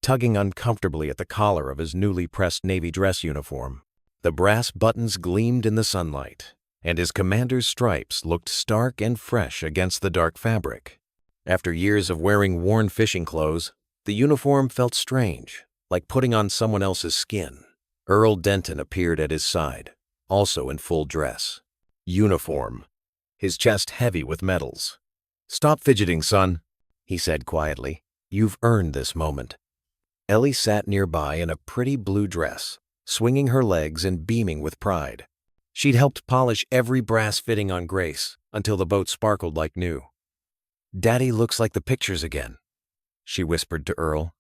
[SPEAKER 1] tugging uncomfortably at the collar of his newly pressed navy dress uniform. The brass buttons gleamed in the sunlight, and his commander's stripes looked stark and fresh against the dark fabric. After years of wearing worn fishing clothes, the uniform felt strange, like putting on someone else's skin. Earl Denton appeared at his side, also in full dress. Uniform, his chest heavy with medals. "Stop fidgeting, son," he said quietly. "You've earned this moment." Ellie sat nearby in a pretty blue dress, swinging her legs and beaming with pride. She'd helped polish every brass fitting on Grace until the boat sparkled like new. "Daddy looks like the pictures again," she whispered to Earl,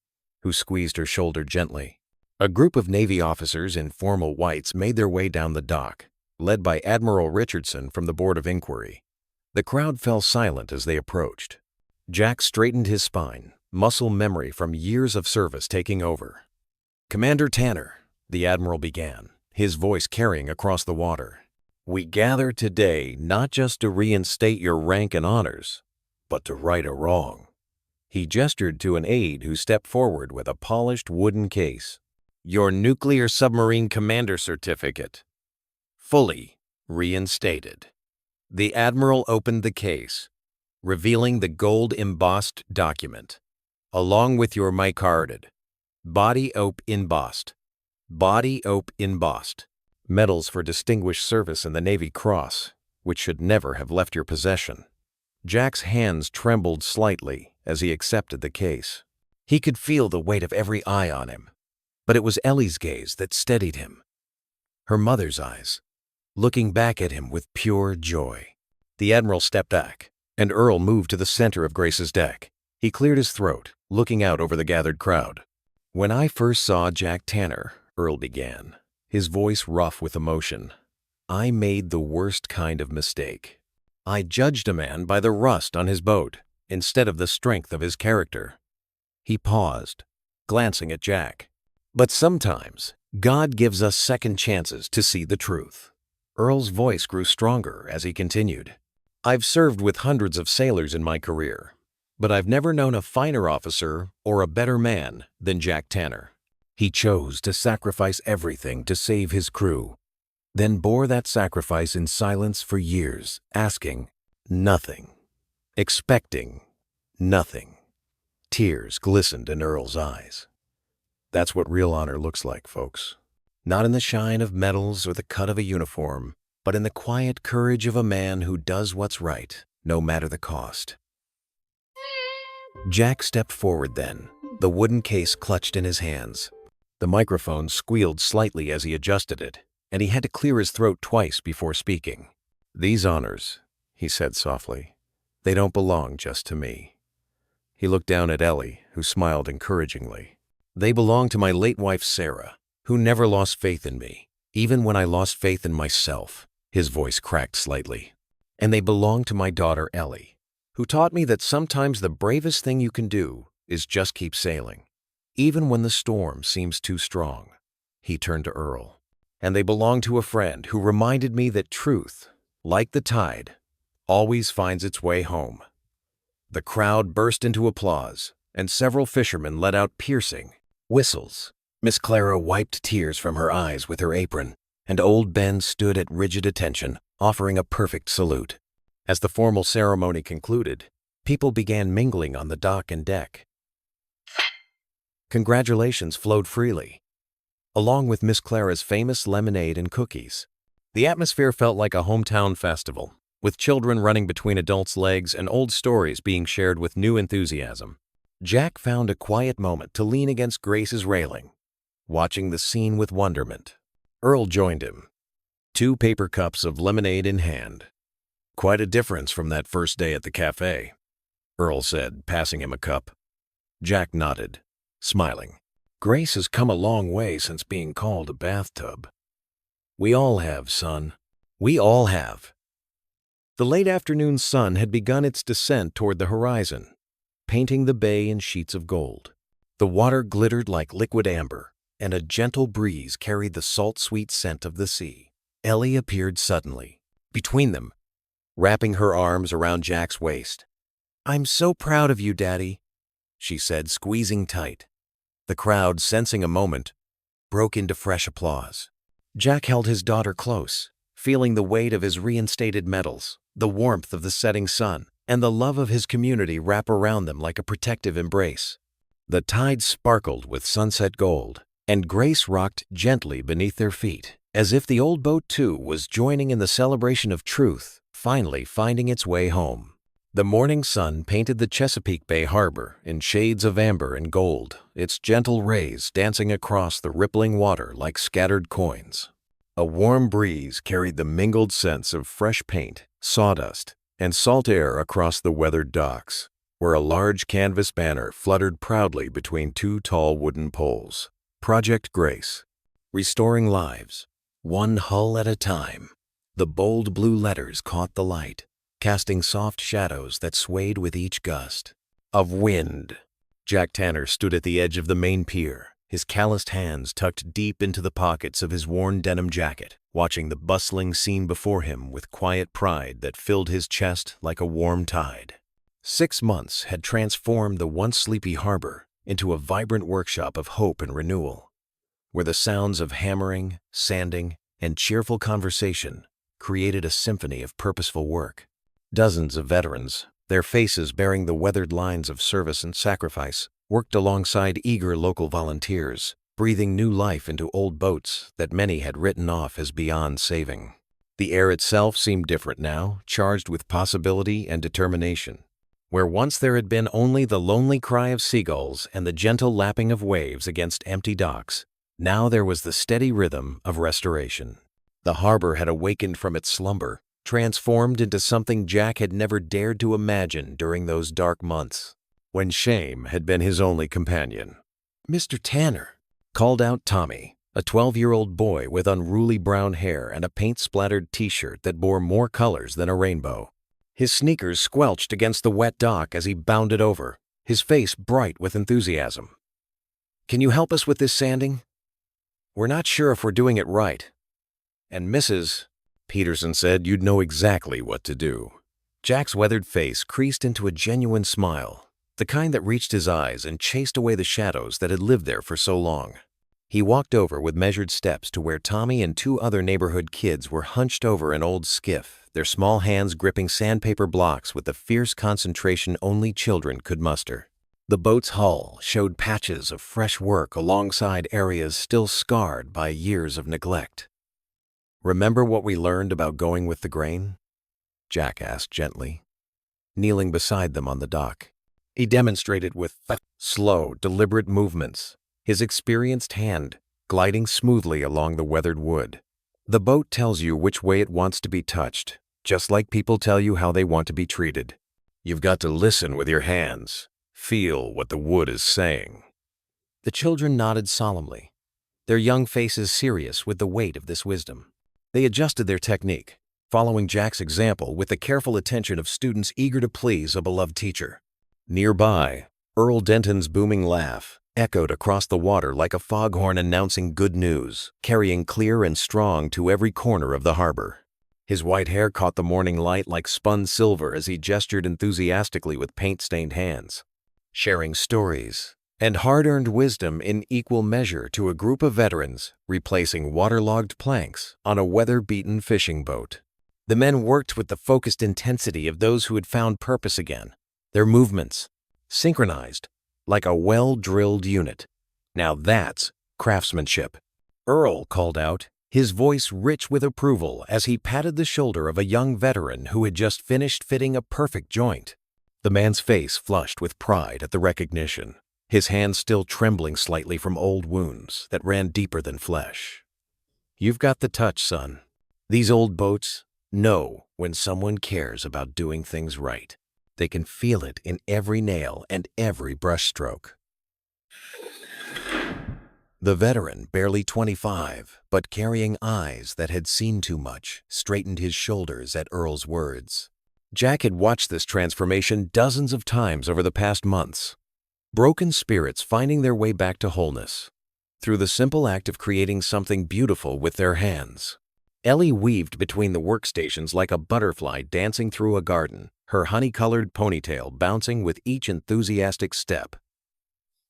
[SPEAKER 1] who squeezed her shoulder gently. A group of Navy officers in formal whites made their way down the dock, led by Admiral Richardson from the Board of Inquiry. The crowd fell silent as they approached. Jack straightened his spine, muscle memory from years of service taking over. "Commander Tanner," the Admiral began, his voice carrying across the water, "we gather today not just to reinstate your rank and honors, but to right a wrong." He gestured to an aide who stepped forward with a polished wooden case. "Your nuclear submarine commander certificate. Fully reinstated." The Admiral opened the case, revealing the gold-embossed document, along with your micarta, body ope embossed, medals for distinguished service in the Navy Cross, which should never have left your possession. Jack's hands trembled slightly as he accepted the case. He could feel the weight of every eye on him, but it was Ellie's gaze that steadied him. Her mother's eyes, looking back at him with pure joy. The Admiral stepped back, and Earl moved to the center of Grace's deck. He cleared his throat, looking out over the gathered crowd. "When I first saw Jack Tanner," Earl began, his voice rough with emotion, "I made the worst kind of mistake. I judged a man by the rust on his boat instead of the strength of his character." He paused, glancing at Jack. "But sometimes God gives us second chances to see the truth." Earl's voice grew stronger as he continued. "I've served with hundreds of sailors in my career, but I've never known a finer officer or a better man than Jack Tanner. He chose to sacrifice everything to save his crew, then bore that sacrifice in silence for years, asking nothing, expecting nothing." Tears glistened in Earl's eyes. That's what real honor looks like, folks. Not in the shine of medals or the cut of a uniform, but in the quiet courage of a man who does what's right, no matter the cost. Jack stepped forward then, the wooden case clutched in his hands. The microphone squealed slightly as he adjusted it, and he had to clear his throat twice before speaking. "These honors," he said softly, "they don't belong just to me." He looked down at Ellie, who smiled encouragingly. "They belong to my late wife, Sarah, who never lost faith in me, even when I lost faith in myself." His voice cracked slightly. "And they belong to my daughter, Ellie, who taught me that sometimes the bravest thing you can do is just keep sailing, even when the storm seems too strong." He turned to Earl. "And they belong to a friend who reminded me that truth, like the tide, always finds its way home." The crowd burst into applause, and several fishermen let out piercing whistles. Miss Clara wiped tears from her eyes with her apron, and old Ben stood at rigid attention, offering a perfect salute. As the formal ceremony concluded, people began mingling on the dock and deck. Congratulations flowed freely, along with Miss Clara's famous lemonade and cookies. The atmosphere felt like a hometown festival, with children running between adults' legs and old stories being shared with new enthusiasm. Jack found a quiet moment to lean against Grace's railing, watching the scene with wonderment. Earl joined him, 2 paper cups of lemonade in hand. "Quite a difference from that first day at the cafe," Earl said, passing him a cup. Jack nodded, smiling. "Grace has come a long way since being called a bathtub." "We all have, son. We all have." The late afternoon sun had begun its descent toward the horizon, painting the bay in sheets of gold. The water glittered like liquid amber, and a gentle breeze carried the salt-sweet scent of the sea. Ellie appeared suddenly, between them, wrapping her arms around Jack's waist. "I'm so proud of you, Daddy," she said, squeezing tight. The crowd, sensing a moment, broke into fresh applause. Jack held his daughter close, feeling the weight of his reinstated medals, the warmth of the setting sun, and the love of his community wrap around them like a protective embrace. The tide sparkled with sunset gold, and Grace rocked gently beneath their feet, as if the old boat too was joining in the celebration of truth, finally finding its way home. The morning sun painted the Chesapeake Bay harbor in shades of amber and gold, its gentle rays dancing across the rippling water like scattered coins. A warm breeze carried the mingled scents of fresh paint, sawdust, and salt air across the weathered docks, where a large canvas banner fluttered proudly between two tall wooden poles. Project Grace, restoring lives, one hull at a time. The bold blue letters caught the light, casting soft shadows that swayed with each gust of wind. Jack Tanner stood at the edge of the main pier, his calloused hands tucked deep into the pockets of his worn denim jacket, watching the bustling scene before him with quiet pride that filled his chest like a warm tide. 6 months had transformed the once sleepy harbor into a vibrant workshop of hope and renewal, where the sounds of hammering, sanding, and cheerful conversation created a symphony of purposeful work. Dozens of veterans, their faces bearing the weathered lines of service and sacrifice, worked alongside eager local volunteers, breathing new life into old boats that many had written off as beyond saving. The air itself seemed different now, charged with possibility and determination. Where once there had been only the lonely cry of seagulls and the gentle lapping of waves against empty docks, now there was the steady rhythm of restoration. The harbor had awakened from its slumber, transformed into something Jack had never dared to imagine during those dark months, when shame had been his only companion. "Mr. Tanner," called out Tommy, a 12-year-old boy with unruly brown hair and a paint-splattered t-shirt that bore more colors than a rainbow. His sneakers squelched against the wet dock as he bounded over, his face bright with enthusiasm. "Can you help us with this sanding? We're not sure if we're doing it right. And Mrs. Peterson said you'd know exactly what to do." Jack's weathered face creased into a genuine smile, the kind that reached his eyes and chased away the shadows that had lived there for so long. He walked over with measured steps to where Tommy and 2 other neighborhood kids were hunched over an old skiff, their small hands gripping sandpaper blocks with the fierce concentration only children could muster. The boat's hull showed patches of fresh work alongside areas still scarred by years of neglect. "Remember what we learned about going with the grain?" Jack asked gently, kneeling beside them on the dock. He demonstrated with slow, deliberate movements, his experienced hand gliding smoothly along the weathered wood. "The boat tells you which way it wants to be touched, just like people tell you how they want to be treated. You've got to listen with your hands, feel what the wood is saying." The children nodded solemnly, their young faces serious with the weight of this wisdom. They adjusted their technique, following Jack's example with the careful attention of students eager to please a beloved teacher. Nearby, Earl Denton's booming laugh echoed across the water like a foghorn announcing good news, carrying clear and strong to every corner of the harbor. His white hair caught the morning light like spun silver as he gestured enthusiastically with paint-stained hands, sharing stories and hard-earned wisdom in equal measure to a group of veterans replacing waterlogged planks on a weather-beaten fishing boat. The men worked with the focused intensity of those who had found purpose again, their movements synchronized like a well-drilled unit. "Now that's craftsmanship," Earl called out, his voice rich with approval as he patted the shoulder of a young veteran who had just finished fitting a perfect joint. The man's face flushed with pride at the recognition, his hands still trembling slightly from old wounds that ran deeper than flesh. "You've got the touch, son. These old boats know when someone cares about doing things right. They can feel it in every nail and every brushstroke." The veteran, barely 25, but carrying eyes that had seen too much, straightened his shoulders at Earl's words. Jack had watched this transformation dozens of times over the past months. Broken spirits finding their way back to wholeness through the simple act of creating something beautiful with their hands. Ellie weaved between the workstations like a butterfly dancing through a garden, her honey-colored ponytail bouncing with each enthusiastic step.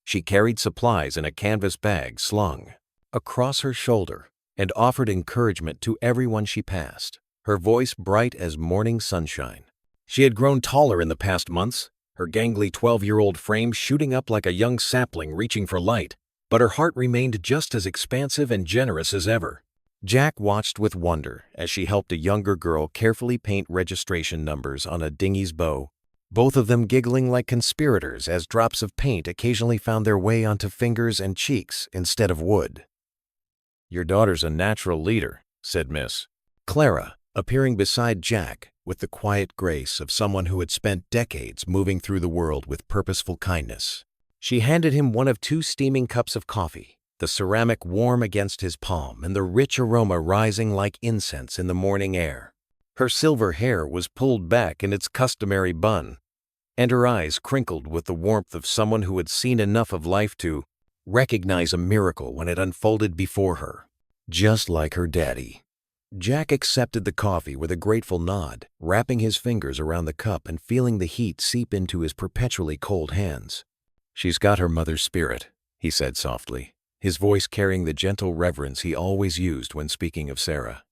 [SPEAKER 1] She carried supplies in a canvas bag slung across her shoulder and offered encouragement to everyone she passed, her voice bright as morning sunshine. She had grown taller in the past months, her gangly 12-year-old frame shooting up like a young sapling reaching for light, but her heart remained just as expansive and generous as ever. Jack watched with wonder as she helped a younger girl carefully paint registration numbers on a dinghy's bow, both of them giggling like conspirators as drops of paint occasionally found their way onto fingers and cheeks instead of wood. "Your daughter's a natural leader," said Miss Clara, appearing beside Jack with the quiet grace of someone who had spent decades moving through the world with purposeful kindness. She handed him one of 2 steaming cups of coffee, the ceramic warm against his palm and the rich aroma rising like incense in the morning air. Her silver hair was pulled back in its customary bun, and her eyes crinkled with the warmth of someone who had seen enough of life to recognize a miracle when it unfolded before her. Just like her daddy. Jack accepted the coffee with a grateful nod, wrapping his fingers around the cup and feeling the heat seep into his perpetually cold hands. "She's got her mother's spirit," he said softly, his voice carrying the gentle reverence he always used when speaking of Sarah.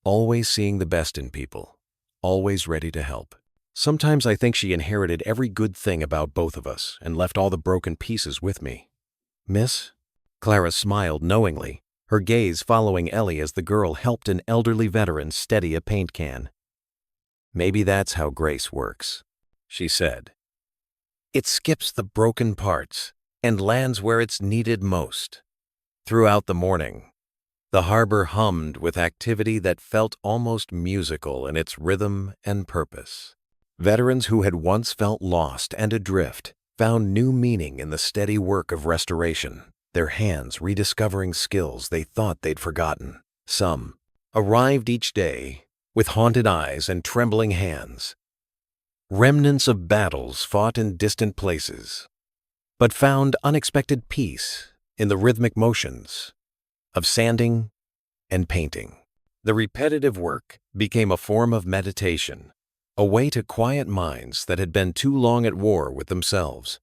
[SPEAKER 1] Always seeing the best in people, always ready to help. "Sometimes I think she inherited every good thing about both of us and left all the broken pieces with me." "Miss?" Clara smiled knowingly, her gaze following Ellie as the girl helped an elderly veteran steady a paint can. "Maybe that's how grace works," she said. "It skips the broken parts and lands where it's needed most." Throughout the morning, the harbor hummed with activity that felt almost musical in its rhythm and purpose. Veterans who had once felt lost and adrift found new meaning in the steady work of restoration, their hands rediscovering skills they thought they'd forgotten. Some arrived each day with haunted eyes and trembling hands, remnants of battles fought in distant places, but found unexpected peace in the rhythmic motions of sanding and painting. The repetitive work became a form of meditation, a way to quiet minds that had been too long at war with themselves.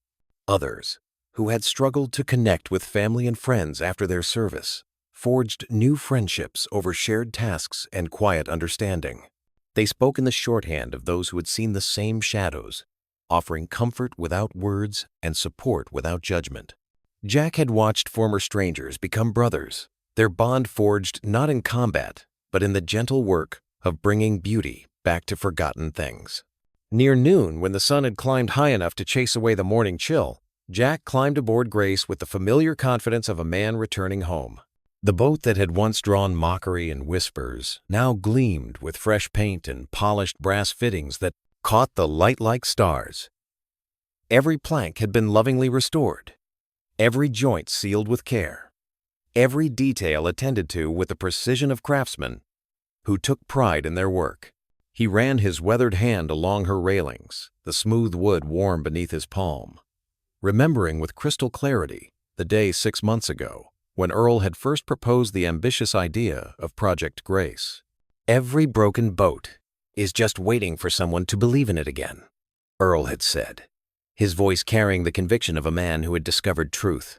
[SPEAKER 1] Others, who had struggled to connect with family and friends after their service, forged new friendships over shared tasks and quiet understanding. They spoke in the shorthand of those who had seen the same shadows, offering comfort without words and support without judgment. Jack had watched former strangers become brothers, their bond forged not in combat, but in the gentle work of bringing beauty back to forgotten things. Near noon, when the sun had climbed high enough to chase away the morning chill, Jack climbed aboard Grace with the familiar confidence of a man returning home. The boat that had once drawn mockery and whispers now gleamed with fresh paint and polished brass fittings that caught the light like stars. Every plank had been lovingly restored, every joint sealed with care, every detail attended to with the precision of craftsmen who took pride in their work. He ran his weathered hand along her railings, the smooth wood warm beneath his palm, remembering with crystal clarity the day 6 months ago when Earl had first proposed the ambitious idea of Project Grace. "Every broken boat is just waiting for someone to believe in it again," Earl had said, his voice carrying the conviction of a man who had discovered truth.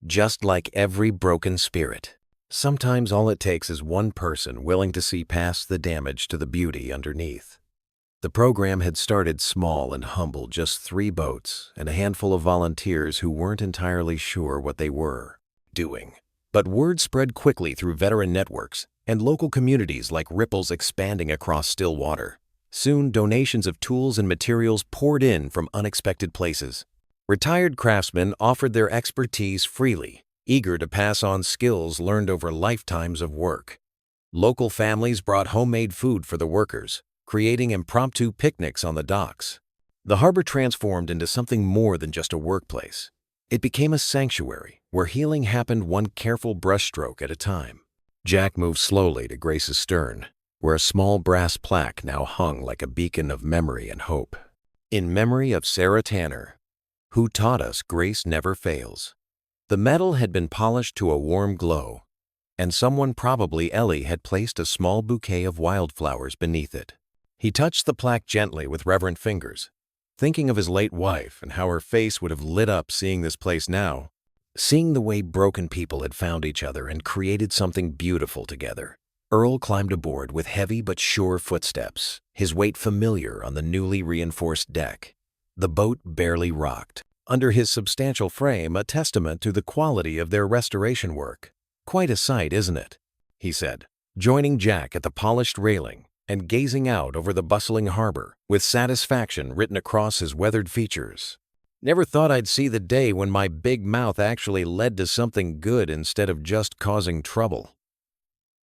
[SPEAKER 1] "Just like every broken spirit, sometimes all it takes is one person willing to see past the damage to the beauty underneath." The program had started small and humble, just 3 boats and a handful of volunteers who weren't entirely sure what they were doing. But word spread quickly through veteran networks and local communities like ripples expanding across still water. Soon, donations of tools and materials poured in from unexpected places. Retired craftsmen offered their expertise freely, eager to pass on skills learned over lifetimes of work. Local families brought homemade food for the workers, creating impromptu picnics on the docks. The harbor transformed into something more than just a workplace. It became a sanctuary where healing happened one careful brushstroke at a time. Jack moved slowly to Grace's stern, where a small brass plaque now hung like a beacon of memory and hope. "In memory of Sarah Tanner, who taught us grace never fails." The metal had been polished to a warm glow, and someone, probably Ellie, had placed a small bouquet of wildflowers beneath it. He touched the plaque gently with reverent fingers, thinking of his late wife and how her face would have lit up seeing this place now, seeing the way broken people had found each other and created something beautiful together. Earl climbed aboard with heavy but sure footsteps, his weight familiar on the newly reinforced deck. The boat barely rocked, under his substantial frame a testament to the quality of their restoration work. "Quite a sight, isn't it?" he said, joining Jack at the polished railing and gazing out over the bustling harbor with satisfaction written across his weathered features. "Never thought I'd see the day when my big mouth actually led to something good instead of just causing trouble."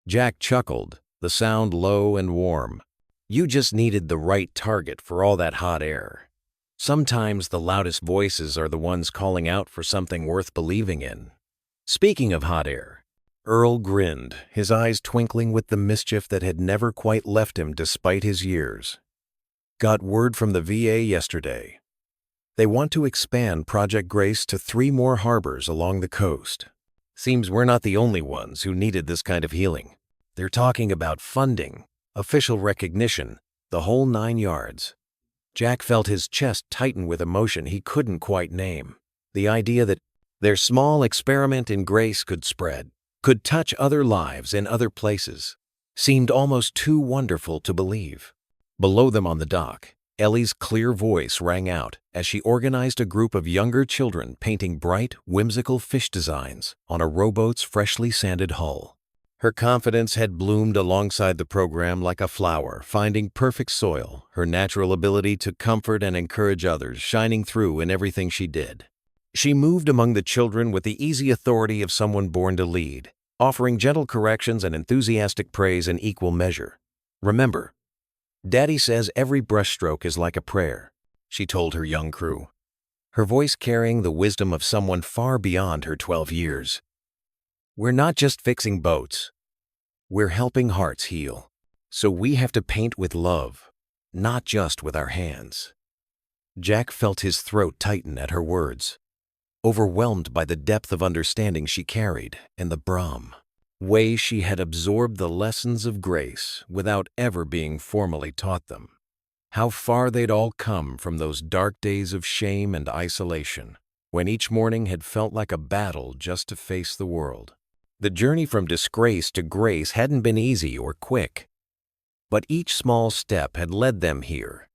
[SPEAKER 1] Jack chuckled, the sound low and warm. You just needed the right target for all that hot air. Sometimes the loudest voices are the ones calling out for something worth believing in. Speaking of hot air, Earl grinned, his eyes twinkling with the mischief that had never quite left him despite his years. Got word from the VA yesterday. They want to expand Project Grace to 3 more harbors along the coast. Seems we're not the only ones who needed this kind of healing. They're talking about funding, official recognition, the whole 9 yards. Jack felt his chest tighten with emotion he couldn't quite name. The idea that their small experiment in grace could spread, could touch other lives in other places, seemed almost too wonderful to believe. Below them on the dock, Ellie's clear voice rang out as she organized a group of younger children painting bright, whimsical fish designs on a rowboat's freshly sanded hull. Her confidence had bloomed alongside the program like a flower, finding perfect soil, her natural ability to comfort and encourage others shining through in everything she did. She moved among the children with the easy authority of someone born to lead, offering gentle corrections and enthusiastic praise in equal measure. Remember, Daddy says every brushstroke is like a prayer, she told her young crew, her voice carrying the wisdom of someone far beyond her 12 years. We're not just fixing boats. We're helping hearts heal. So we have to paint with love, not just with our hands. Jack felt his throat tighten at her words, overwhelmed by the depth of understanding she carried and the way she had absorbed the lessons of grace without ever being formally taught them. How far they'd all come from those dark days of shame and isolation, when each morning had felt like a battle just to face the world. The journey from disgrace to grace hadn't been easy or quick, but each small step had led them here,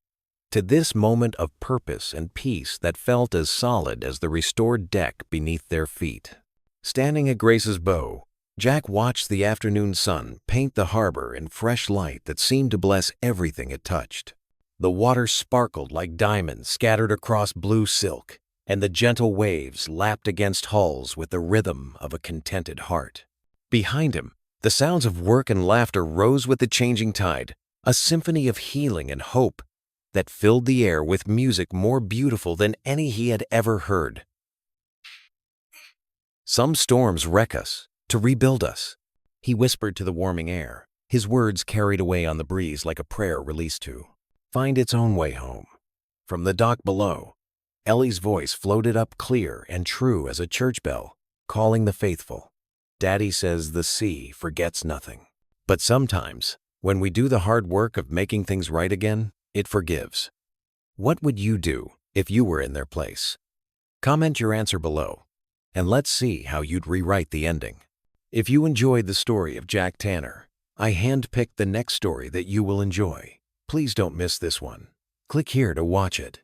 [SPEAKER 1] to this moment of purpose and peace that felt as solid as the restored deck beneath their feet. Standing at Grace's bow, Jack watched the afternoon sun paint the harbor in fresh light that seemed to bless everything it touched. The water sparkled like diamonds scattered across blue silk, and the gentle waves lapped against hulls with the rhythm of a contented heart. Behind him, the sounds of work and laughter rose with the changing tide, a symphony of healing and hope that filled the air with music more beautiful than any he had ever heard. Some storms wreck us to rebuild us, he whispered to the warming air, his words carried away on the breeze like a prayer released to find its own way home. From the dock below, Ellie's voice floated up clear and true as a church bell, calling the faithful. Daddy says the sea forgets nothing. But sometimes, when we do the hard work of making things right again, it forgives. What would you do if you were in their place? Comment your answer below, and let's see how you'd rewrite the ending. If you enjoyed the story of Jack Tanner, I handpicked the next story that you will enjoy. Please don't miss this one. Click here to watch it.